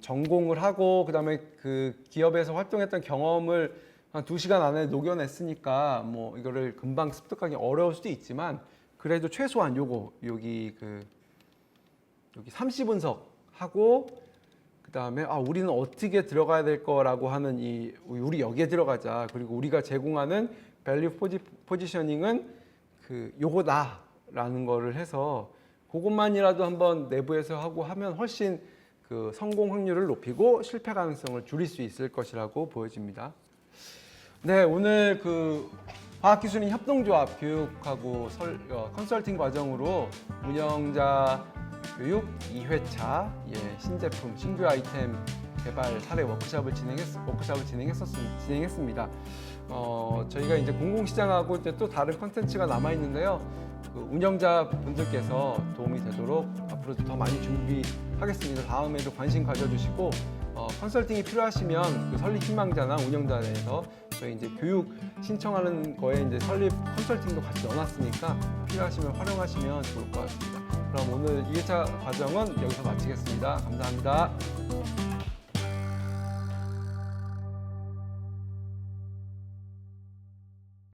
전공을 하고 그다음에 그 기업에서 활동했던 경험을 한 2시간 안에 녹여냈으니까 뭐 이거를 금방 습득하기 어려울 수도 있지만 그래도 최소한 여기 30분석 하고 그다음에 우리는 어떻게 들어가야 될 거라고 하는 우리 여기에 들어가자. 그리고 우리가 제공하는 밸류 포지셔닝은 요거다라는 거를 해서 그것만이라도 한번 내부에서 하고 하면 훨씬 그 성공 확률을 높이고 실패 가능성을 줄일 수 있을 것이라고 보여집니다. 네, 오늘 그 과학기술인 협동조합 교육하고 컨설팅 과정으로 운영자 교육 2회차 신제품, 신규 아이템 개발 사례 워크숍을 진행했습니다. 저희가 이제 공공시장하고 이제 또 다른 컨텐츠가 남아 있는데요. 그 운영자 분들께서 도움이 되도록 앞으로도 더 많이 준비하겠습니다. 다음에도 관심 가져주시고 컨설팅이 필요하시면 그 설립 희망자나 운영자에서 저희 이제 교육 신청하는 거에 이제 설립 컨설팅도 같이 넣어놨으니까 필요하시면 활용하시면 좋을 것 같습니다. 그럼 오늘 2회차 과정은 여기서 마치겠습니다. 감사합니다.